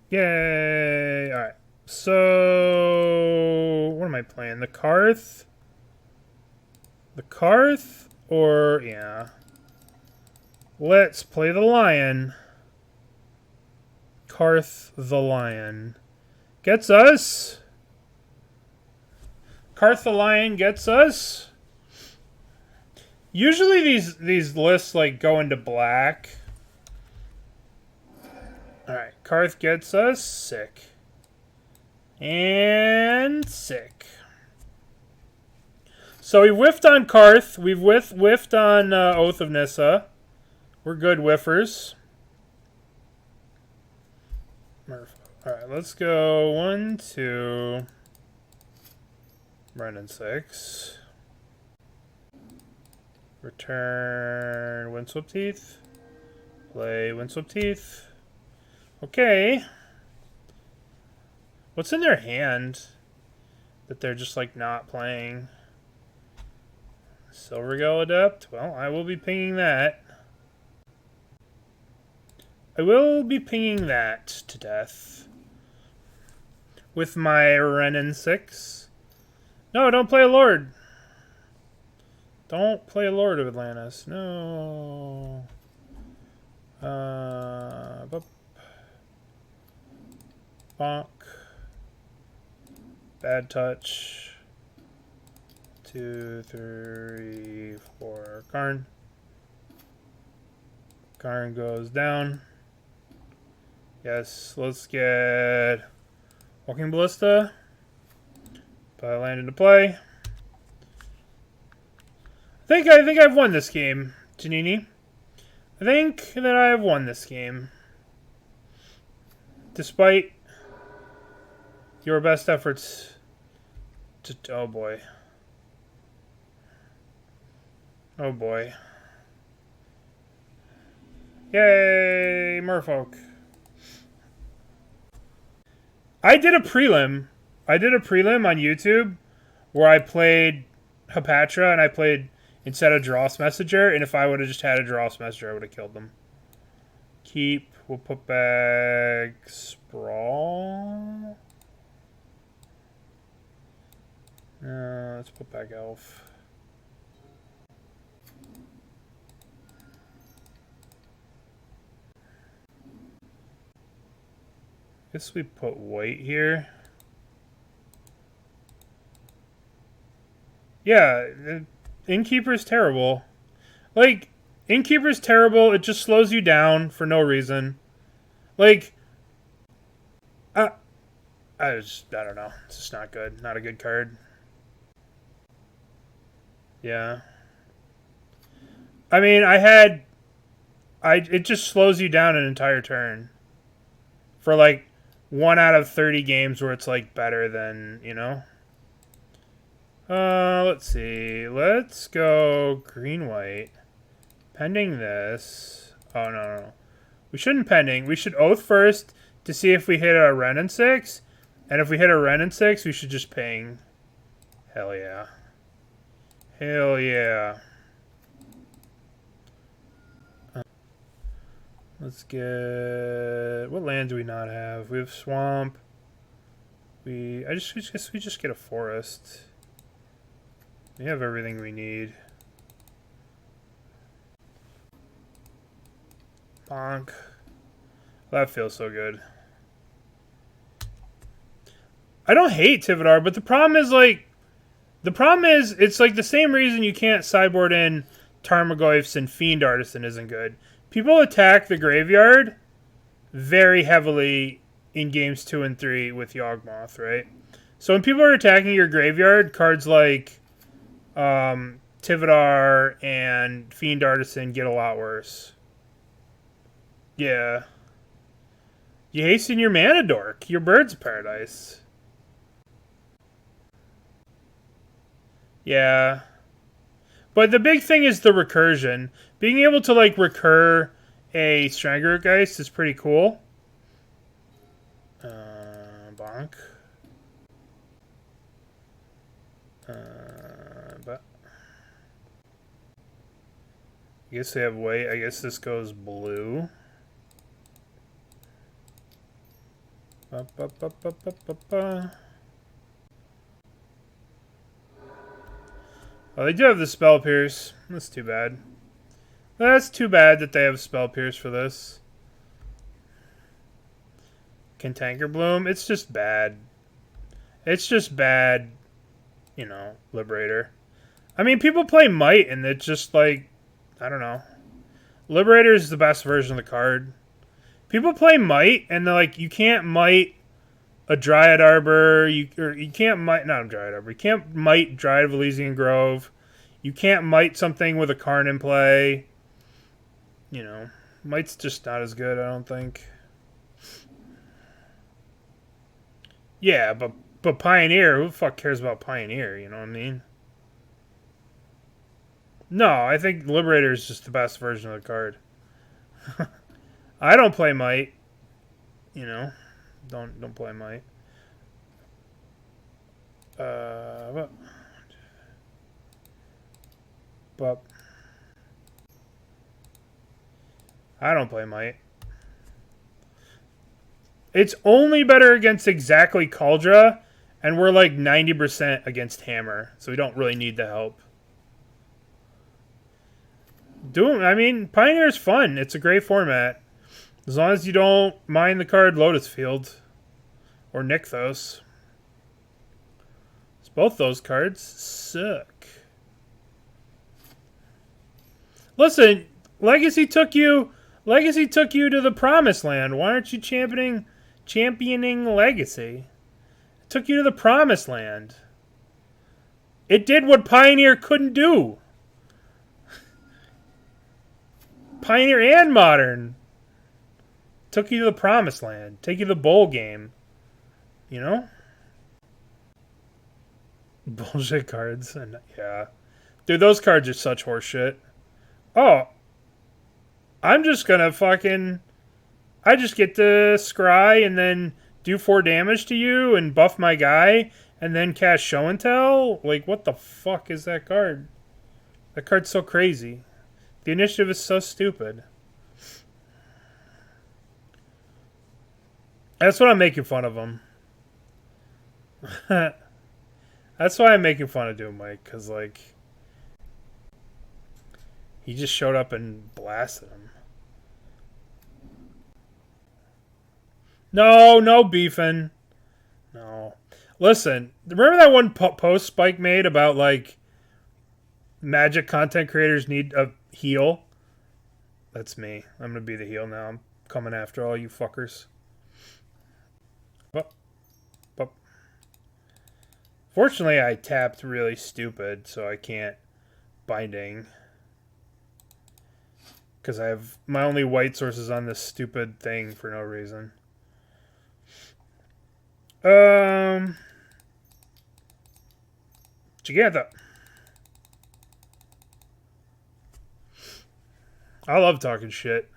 Yay! Alright. So, what am I playing? The Carth? The Carth? Or, yeah. Let's play the Lion. Carth the Lion. Gets us. Carth the Lion gets us. Usually these lists like go into black. Alright, Carth gets us. Sick. And sick. So we whiffed on Carth. We've whiffed on Oath of Nissa. We're good whiffers. Alright, let's go 1, 2. Wrenn and Six. Return Windswept Heath. Play Windswept Heath. Okay. What's in their hand that they're just like not playing? Silvergale Adept? Well, I will be pinging that. I will be pinging that to death. With my Wrenn and Six. No, don't play a Lord. Don't play a Lord of Atlantis. No. Bonk. Bad touch. 2, 3, 4. Karn. Karn goes down. Yes, let's get Walking Ballista. Put that land into play. I think I've won this game, Janini. I think that I have won this game. Despite your best efforts to... Oh boy. Oh boy. Yay, Merfolk. I did a prelim on YouTube where I played Hapatra and I played instead of Dross Messenger, and if I would have just had a Dross Messenger, I would have killed them. Keep. We'll put back Sprawl. Let's put back Elf. Guess we put white here. Yeah, Innkeeper's terrible. Like, Innkeeper's terrible. It just slows you down for no reason. Like, I don't know. It's just not good. Not a good card. Yeah. I mean, it just slows you down an entire turn. For like 1 out of 30 games where it's like better than, you know. Let's see. Let's go green-white. Pending this. Oh, no. We shouldn't pending. We should oath first to see if we hit a Wrenn and Six. And if we hit a Wrenn and Six, we should just ping. Hell yeah. Hell yeah. Let's get... What land do we not have? We have Swamp. I guess we just get a Forest. We have everything we need. Bonk. That feels so good. I don't hate Tivadar, but the problem is, it's like the same reason you can't sideboard in Tarmogoyfs and Fiend Artisan isn't good. People attack the graveyard very heavily in games 2 and 3 with Yawgmoth, right? So when people are attacking your graveyard, cards like Tivadar and Fiend Artisan get a lot worse. Yeah. You hasten your mana dork. Your Bird's Paradise. Yeah. But the big thing is the recursion. Being able to, like, recur a Stranglergeist is pretty cool. Bonk. But I guess they have white. I guess this goes blue. Ba, ba, ba, ba, ba, ba, ba. Oh, they do have the Spell Pierce. That's too bad. That's too bad that they have Spell Pierce for this. Cantanker Bloom. It's just bad. It's just bad, you know, Liberator. I mean, people play Mite, and it's just like, I don't know. Liberator is the best version of the card. People play Mite, and they're like, you can't Mite a Dryad Arbor. You can't Mite, not a Dryad Arbor. You can't Mite Dryad of Elysian Grove. You can't Mite something with a Karn in play. You know, Mite's just not as good, I don't think. Yeah, but Pioneer, who the fuck cares about Pioneer, you know what I mean? No, I think Liberator is just the best version of the card. I don't play Mite. You know, don't play Mite. But I don't play Mite. It's only better against exactly Kaldra, and we're like 90% against Hammer, so we don't really need the help. I mean, Pioneer's fun. It's a great format. As long as you don't mind the card Lotus Field or Nykthos. Both those cards suck. Listen, Legacy took you to the promised land. Why aren't you championing Legacy? It took you to the promised land. It did what Pioneer couldn't do. Pioneer and Modern took you to the promised land. Take you to the bowl game. You know? Bullshit cards. And yeah. Dude, those cards are such horseshit. Oh. I'm just gonna fucking... I just get to scry and then do 4 damage to you and buff my guy and then cast Show and Tell? Like, what the fuck is that card? That card's so crazy. The initiative is so stupid. That's what I'm making fun of him. That's why I'm making fun of Doom Mike, because, like, he just showed up and blasted him. No beefing. No. Listen, remember that one post Spike made about, like, Magic content creators need a heal? That's me. I'm going to be the heal now. I'm coming after all you fuckers. Fortunately, I tapped really stupid, so I can't binding. Because I have my only white sources on this stupid thing for no reason. Gigantha. I love talking shit.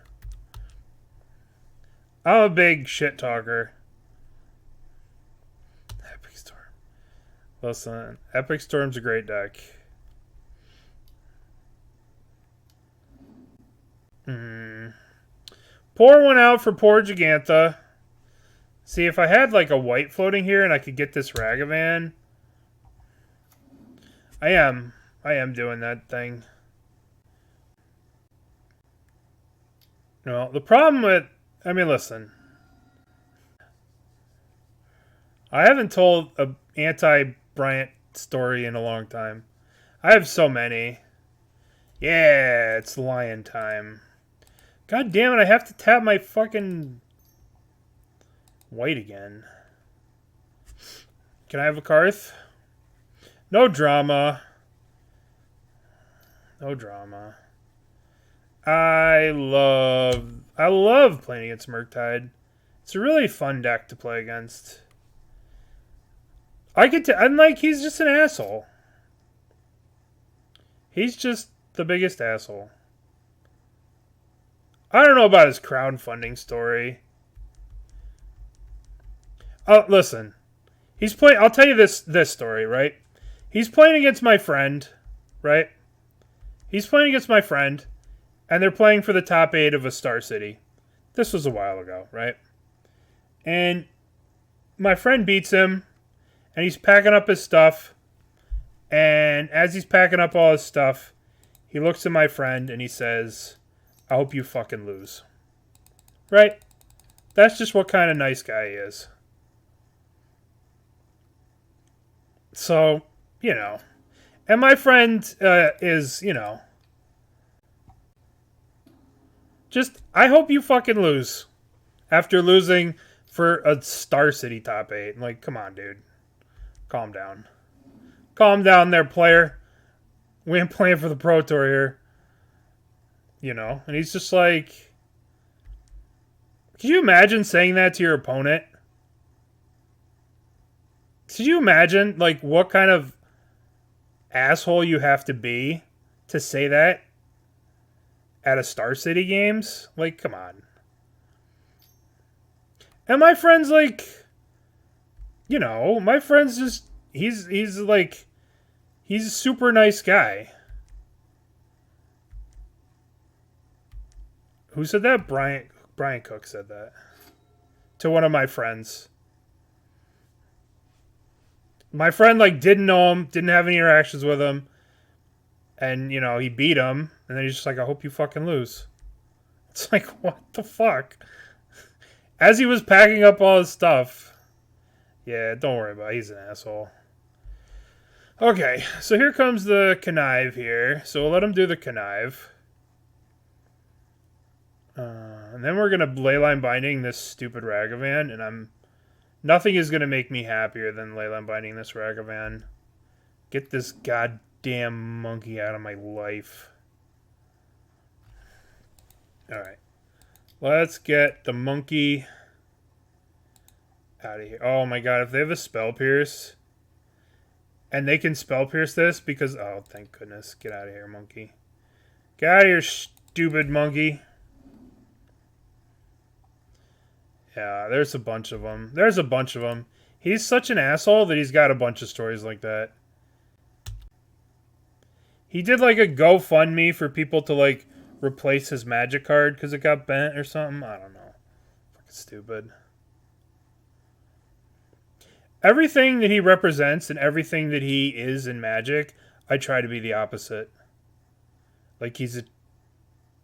I'm a big shit talker. Epic Storm. Listen, Epic Storm's a great deck. Pour one out for poor Gigantha. See, if I had like a white floating here and I could get this Ragavan. I am doing that thing. No, the problem with... I mean, listen. I haven't told a anti-Bryant story in a long time. I have so many. Yeah, it's lion time. God damn it, I have to tap my fucking white again. Can I have a Carth? No drama. No drama. I love playing against Murktide. It's a really fun deck to play against. I'm like, he's just an asshole. He's just the biggest asshole. I don't know about his crowdfunding story. Oh, listen. He's playing. I'll tell you this story, right? He's playing against my friend, right? He's playing against my friend, and they're playing for the top 8 of a Star City. This was a while ago, right? And my friend beats him, and he's packing up his stuff. And as he's packing up all his stuff, he looks at my friend and he says, "I hope you fucking lose." Right? That's just what kind of nice guy he is. So, you know. And my friend is, you know, just, I hope you fucking lose. After losing for a Star City top 8. Like, come on, dude. Calm down. Calm down there, player. We ain't playing for the Pro Tour here. You know? And he's just like... Could you imagine saying that to your opponent? Could you imagine, like, what kind of asshole you have to be to say that at a Star City games? Like, come on. And my friend's like... You know, my friend's just... He's like... He's a super nice guy. Who said that? Brian Cook said that. To one of my friends. My friend, like, didn't know him. Didn't have any interactions with him. And, you know, he beat him. And then he's just like, "I hope you fucking lose." It's like, what the fuck? As he was packing up all his stuff. Yeah, don't worry about it. He's an asshole. Okay, so here comes the connive here. So we'll let him do the connive. And then we're going to Leyline Binding this stupid Ragavan. And nothing is going to make me happier than Leyline Binding this Ragavan. Get this goddamn monkey out of my life. Alright. Let's get the monkey out of here. Oh my god, if they have a Spell Pierce... And they can Spell Pierce this because... Oh, thank goodness. Get out of here, monkey. Get out of here, stupid monkey. Yeah, there's a bunch of them. There's a bunch of them. He's such an asshole that he's got a bunch of stories like that. He did like a GoFundMe for people to like replace his magic card because it got bent or something. I don't know. Fucking stupid. Everything that he represents and everything that he is in Magic, I try to be the opposite. Like, he's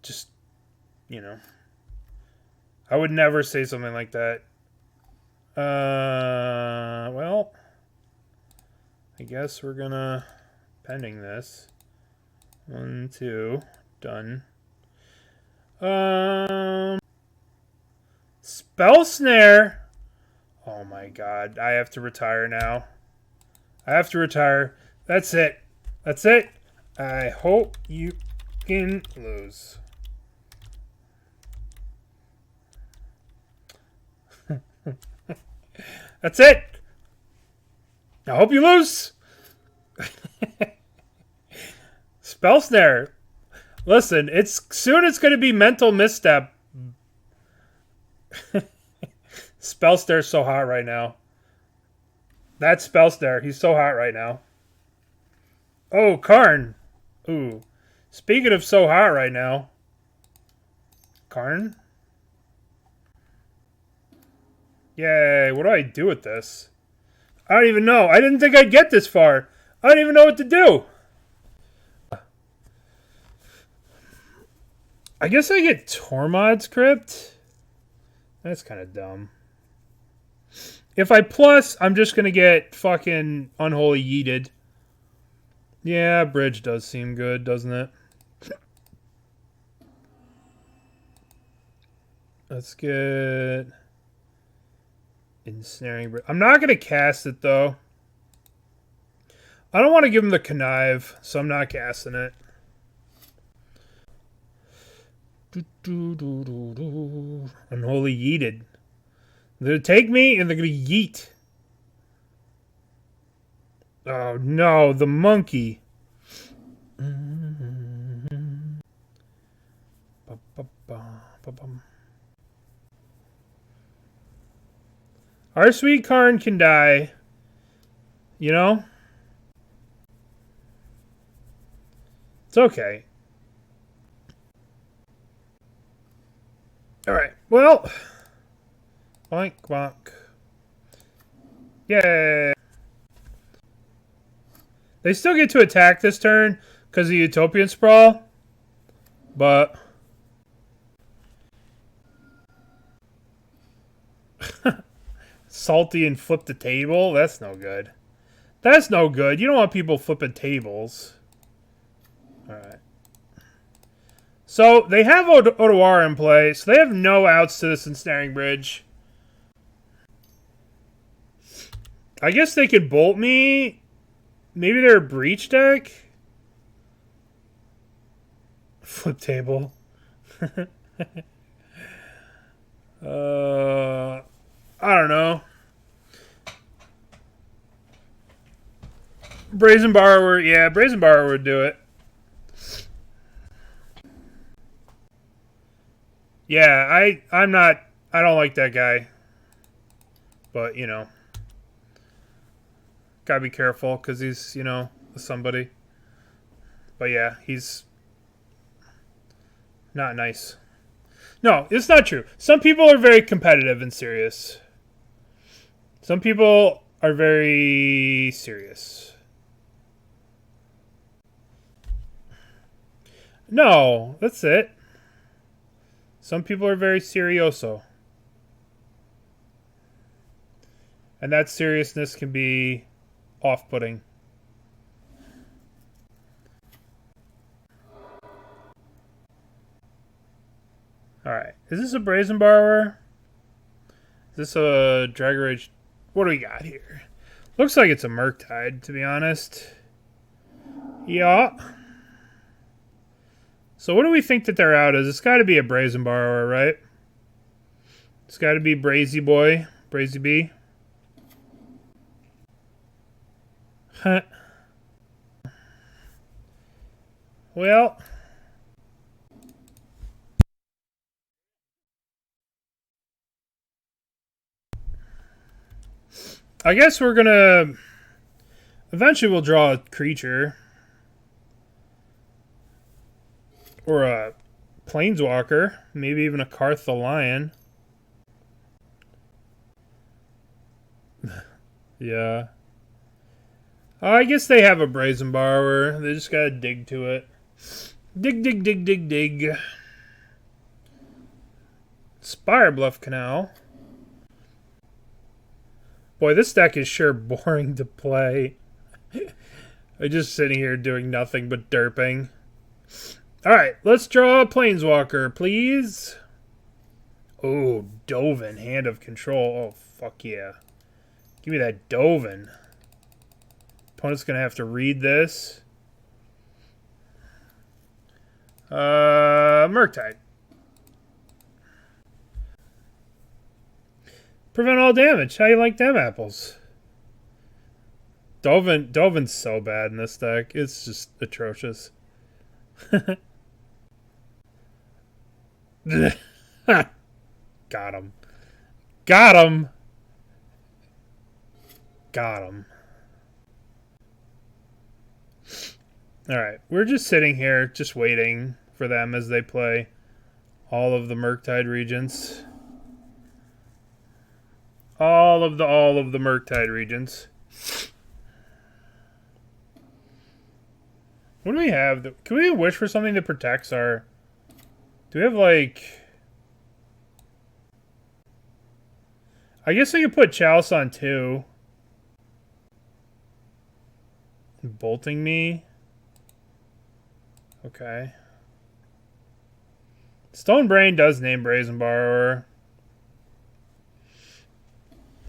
just, you know. I would never say something like that. Well, I guess we're gonna pending this. 1, 2, done. Spell Snare. Oh my god, I have to retire now. I have to retire. That's it. That's it. I hope you can lose. That's it. I hope you lose. Spell Snare. Listen, it's going to be Mental Misstep. Spell Snare's so hot right now. That's Spell Snare. He's so hot right now. Oh, Karn. Ooh. Speaking of so hot right now. Karn? Yay, what do I do with this? I don't even know. I didn't think I'd get this far. I don't even know what to do. I guess I get Tormod's Crypt. That's kind of dumb. If I plus, I'm just going to get fucking Unholy Yeeted. Yeah, Bridge does seem good, doesn't it? Let's get Ensnaring Bridge. I'm not going to cast it, though. I don't want to give him the Connive, so I'm not casting it. Unholy Yeeted. They're going to take me, and they're going to yeet. Oh, no, the monkey. Our sweet Karn can die. You know? It's okay. Alright, well. Bonk, bonk. Yay. They still get to attack this turn because of Utopia Sprawl. But salty and flip the table? That's no good. That's no good. You don't want people flipping tables. Alright. So, they have Otawara in play, so they have no outs to this Ensnaring Bridge. I guess they could bolt me. Maybe they're a breach deck? Flip table. I don't know. Brazen Borrower. Yeah, Brazen Borrower would do it. Yeah, I don't like that guy. But, you know. Gotta be careful, because he's, you know, somebody. But yeah, he's not nice. No, it's not true. Some people are very competitive and serious. Some people are very serious. No, that's it. Some people are very serioso. And that seriousness can be off-putting. Alright. Is this a Brazen Borrower? Is this a Drag Rage? What do we got here? Looks like it's a Murktide, to be honest. Yeah. So what do we think that they're out as? It's got to be a Brazen Borrower, right? It's got to be Brazy Boy. Brazy B. Huh. Well. I guess we're gonna... Eventually we'll draw a creature. Or a Planeswalker. Maybe even a Carth the Lion. Yeah. I guess they have a Brazen Borrower. They just gotta dig to it. Dig, dig, dig, dig, dig. Spire Bluff Canal. Boy, this deck is sure boring to play. I'm just sitting here doing nothing but derping. Alright, let's draw a Planeswalker, please. Oh, Dovin, Hand of Control. Oh, fuck yeah. Give me that Dovin. Opponent's going to have to read this. Murktide. Prevent all damage. How you like them apples? Dovin's so bad in this deck. It's just atrocious. Got him. Got him. Got him. Alright, we're just sitting here, just waiting for them as they play all of the Murktide regions. All of the Murktide regions. What do we have? Can we wish for something that protects our... Do we have, like... I guess we could put Chalice on 2. Bolting me. Okay. Stone Brain does name Brazen Borrower.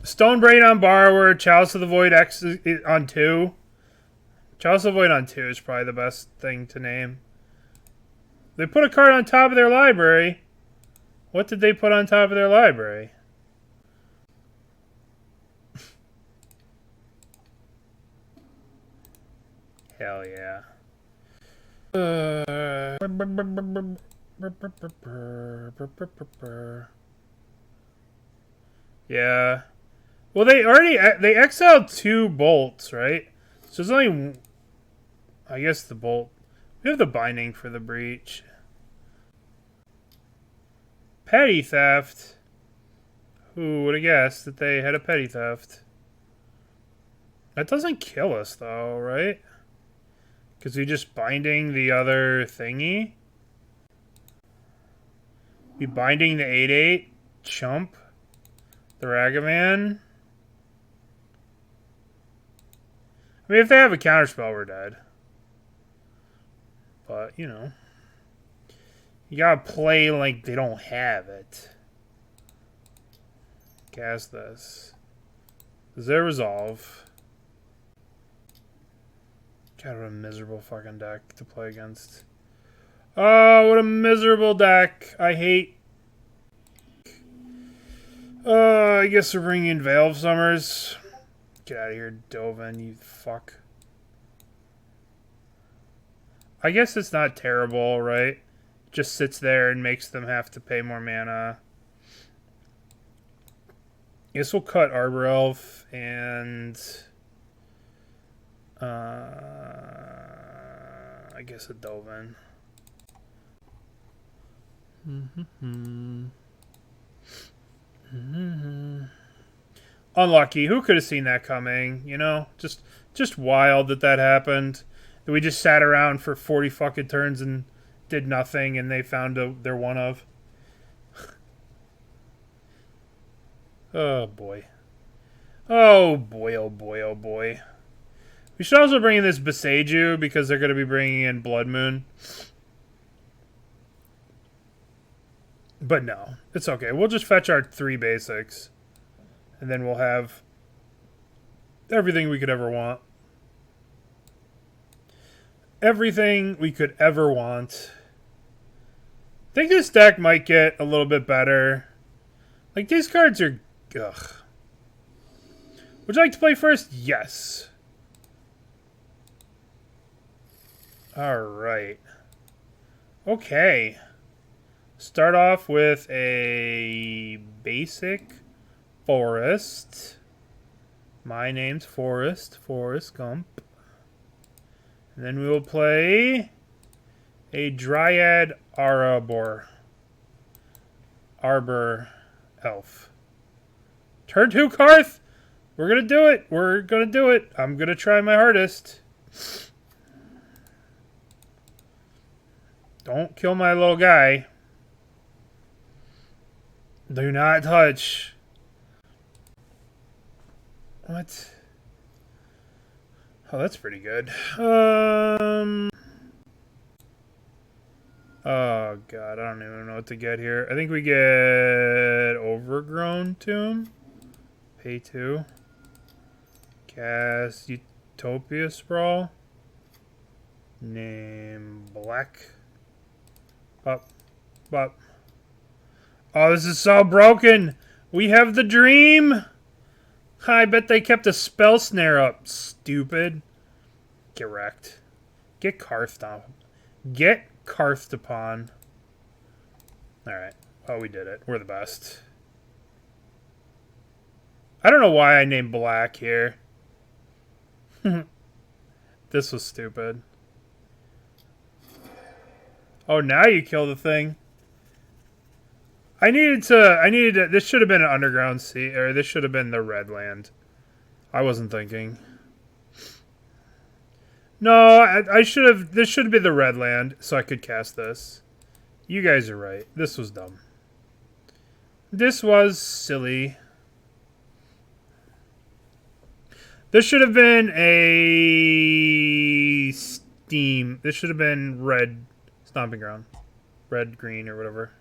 Stone Brain on Borrower, Chalice of the Void X on 2. Chalice of the Void on 2 is probably the best thing to name. They put a card on top of their library. What did they put on top of their library? Hell yeah. Yeah. Well, they exiled 2 bolts, right? So it's only, I guess, the bolt. We have the binding for the breach. Petty theft. Who would have guessed that they had a petty theft? That doesn't kill us, though, right? Because we just binding the other thingy. We binding the 8/8 chump. The Ragavan. I mean, if they have a counterspell, we're dead. But, you know. You gotta play like they don't have it. Cast this. Is there resolve? God, what a miserable fucking deck to play against. Oh, what a miserable deck. I hate... I guess we're bringing in Veil of Summers. Get out of here, Dovin, you fuck. I guess it's not terrible, right? Just sits there and makes them have to pay more mana. I guess we'll cut Arbor Elf and... I guess a Dovin. Unlucky. Who could have seen that coming? You know, just wild that happened. That we just sat around for 40 fucking turns and did nothing, and they found their one of. Oh boy. Oh boy. Oh boy. Oh boy. We should also bring in this Boseiju because they're going to be bringing in Blood Moon. But no, it's okay. We'll just fetch our 3 basics. And then we'll have everything we could ever want. Everything we could ever want. I think this deck might get a little bit better. Like, these cards are... Ugh. Would you like to play first? Yes. Alright. Okay. Start off with a basic forest. My name's Forest Gump. And then we will play a Dryad Arbor Elf. Turn 2 Carth! We're gonna do it! We're gonna do it! I'm gonna try my hardest. Don't kill my little guy. Do not touch. What? Oh, that's pretty good. Oh, God. I don't even know what to get here. I think we get Overgrown Tomb. Pay 2. Cast Utopia Sprawl. Name Black. Up. Up. Oh, this is so broken. We have the dream. I bet they kept a spell snare up. Stupid. Get wrecked. Get Carthed on. Get Carthed upon. Alright. Oh, we did it. We're the best. I don't know why I named Black here. This was stupid. Oh, now you kill the thing. I needed to, this should have been an Underground Sea, or this should have been the red land. I wasn't thinking. No, I should have, this should have been the red land, so I could cast this. You guys are right. This was dumb. This was silly. This should have been a Steam. This should have been red Stomping Ground. red, green, or whatever.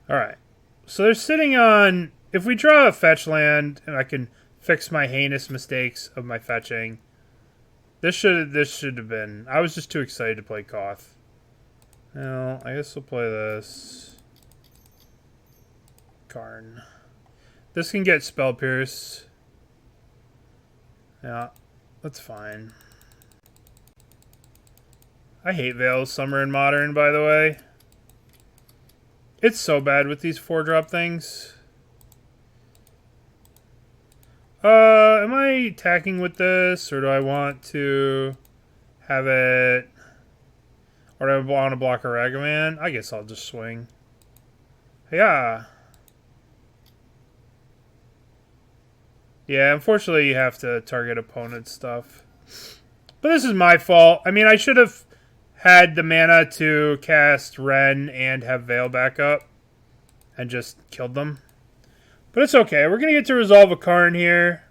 Alright. So they're sitting on... If we draw a fetch land, and I can fix my heinous mistakes of my fetching, this should have been... I was just too excited to play Carth. Well, I guess we'll play this. Karn. This can get Spell Pierce. Yeah, that's fine. I hate Veil's Summer in Modern, by the way. It's so bad with these 4-drop things. Am I attacking with this, or do I want to have it... Or do I want to block a Ragavan? I guess I'll just swing. Yeah. Yeah, unfortunately you have to target opponent stuff. But this is my fault. I mean, I should have had the mana to cast Wrenn and have Veil back up. And just killed them. But it's okay. We're going to get to resolve a Karn here.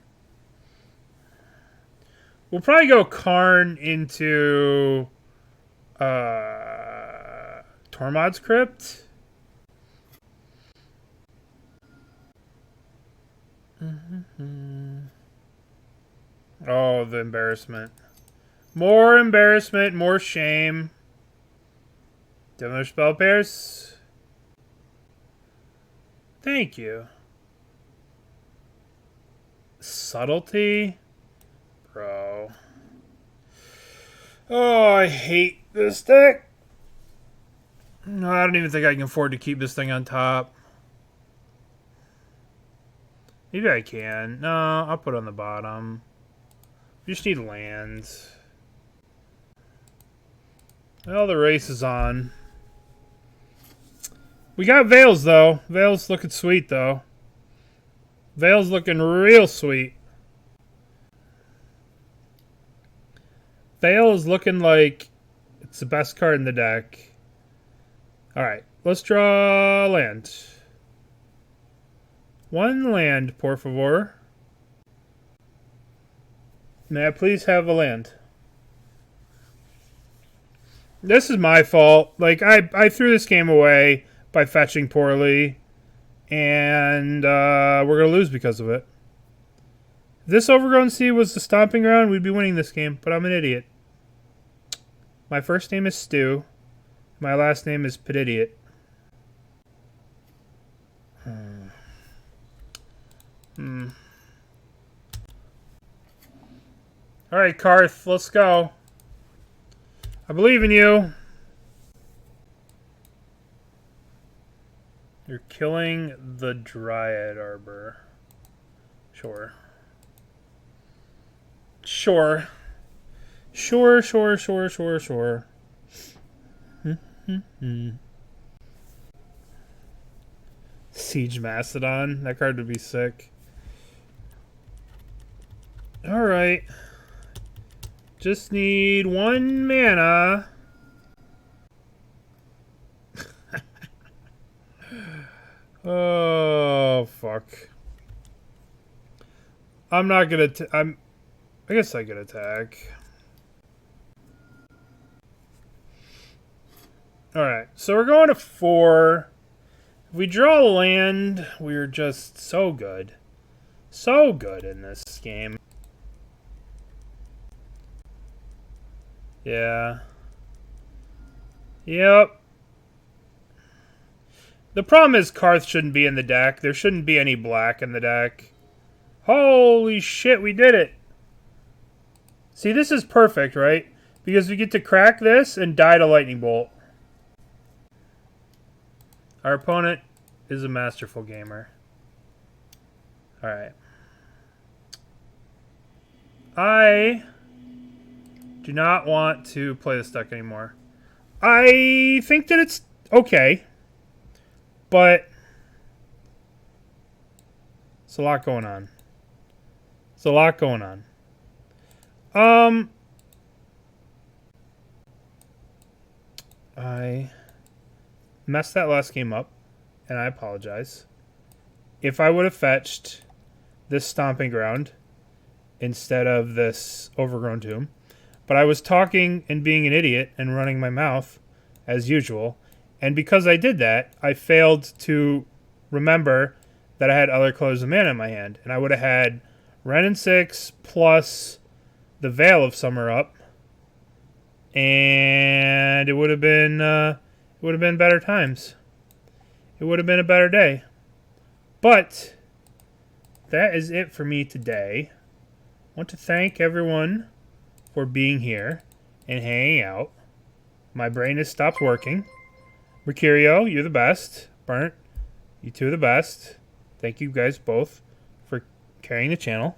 We'll probably go Karn into... Tormod's Crypt. Oh, the embarrassment. More embarrassment, more shame. Another Spell Pierce. Thank you. Subtlety? Bro. Oh, I hate this deck. No, I don't even think I can afford to keep this thing on top. Maybe I can. No, I'll put it on the bottom. We just need lands. Well, the race is on. We got Veils, though. Veils looking sweet, though. Veils looking real sweet. Veil is looking like it's the best card in the deck. Alright, let's draw land. One land, por favor. May I please have a land? This is my fault. Like, I threw this game away by fetching poorly. And we're going to lose because of it. If this Overgrown Sea was the Stomping Ground, we'd be winning this game. But I'm an idiot. My first name is Stu. My last name is Pitidiot. Alright, Carth, let's go. I believe in you. You're killing the Dryad Arbor. Sure. Sure. Sure. Siege Mastodon. That card would be sick. Alright. Just need one mana. Oh, fuck. I'm not gonna... I guess I could attack. Alright, so we're going to 4. If we draw land, we're just so good. So good in this game. Yeah. Yep. The problem is Carth shouldn't be in the deck. There shouldn't be any black in the deck. Holy shit, we did it. See, this is perfect, right? Because we get to crack this and die to Lightning Bolt. Our opponent is a masterful gamer. Alright. I do not want to play this deck anymore. I think that it's okay. But it's a lot going on. It's a lot going on. I messed that last game up, and I apologize. If I would have fetched this Stomping Ground instead of this Overgrown Tomb, But I was talking and being an idiot and running my mouth, as usual. And because I did that, I failed to remember that I had other colors of mana in my hand. And I would have had Wrenn and Six plus the Veil of Summer up. And it would have been better times. It would have been a better day. But that is it for me today. I want to thank everyone for being here and hanging out. My brain has stopped working. Mercurio, you're the best. Burnt, you two are the best. Thank you guys both for carrying the channel.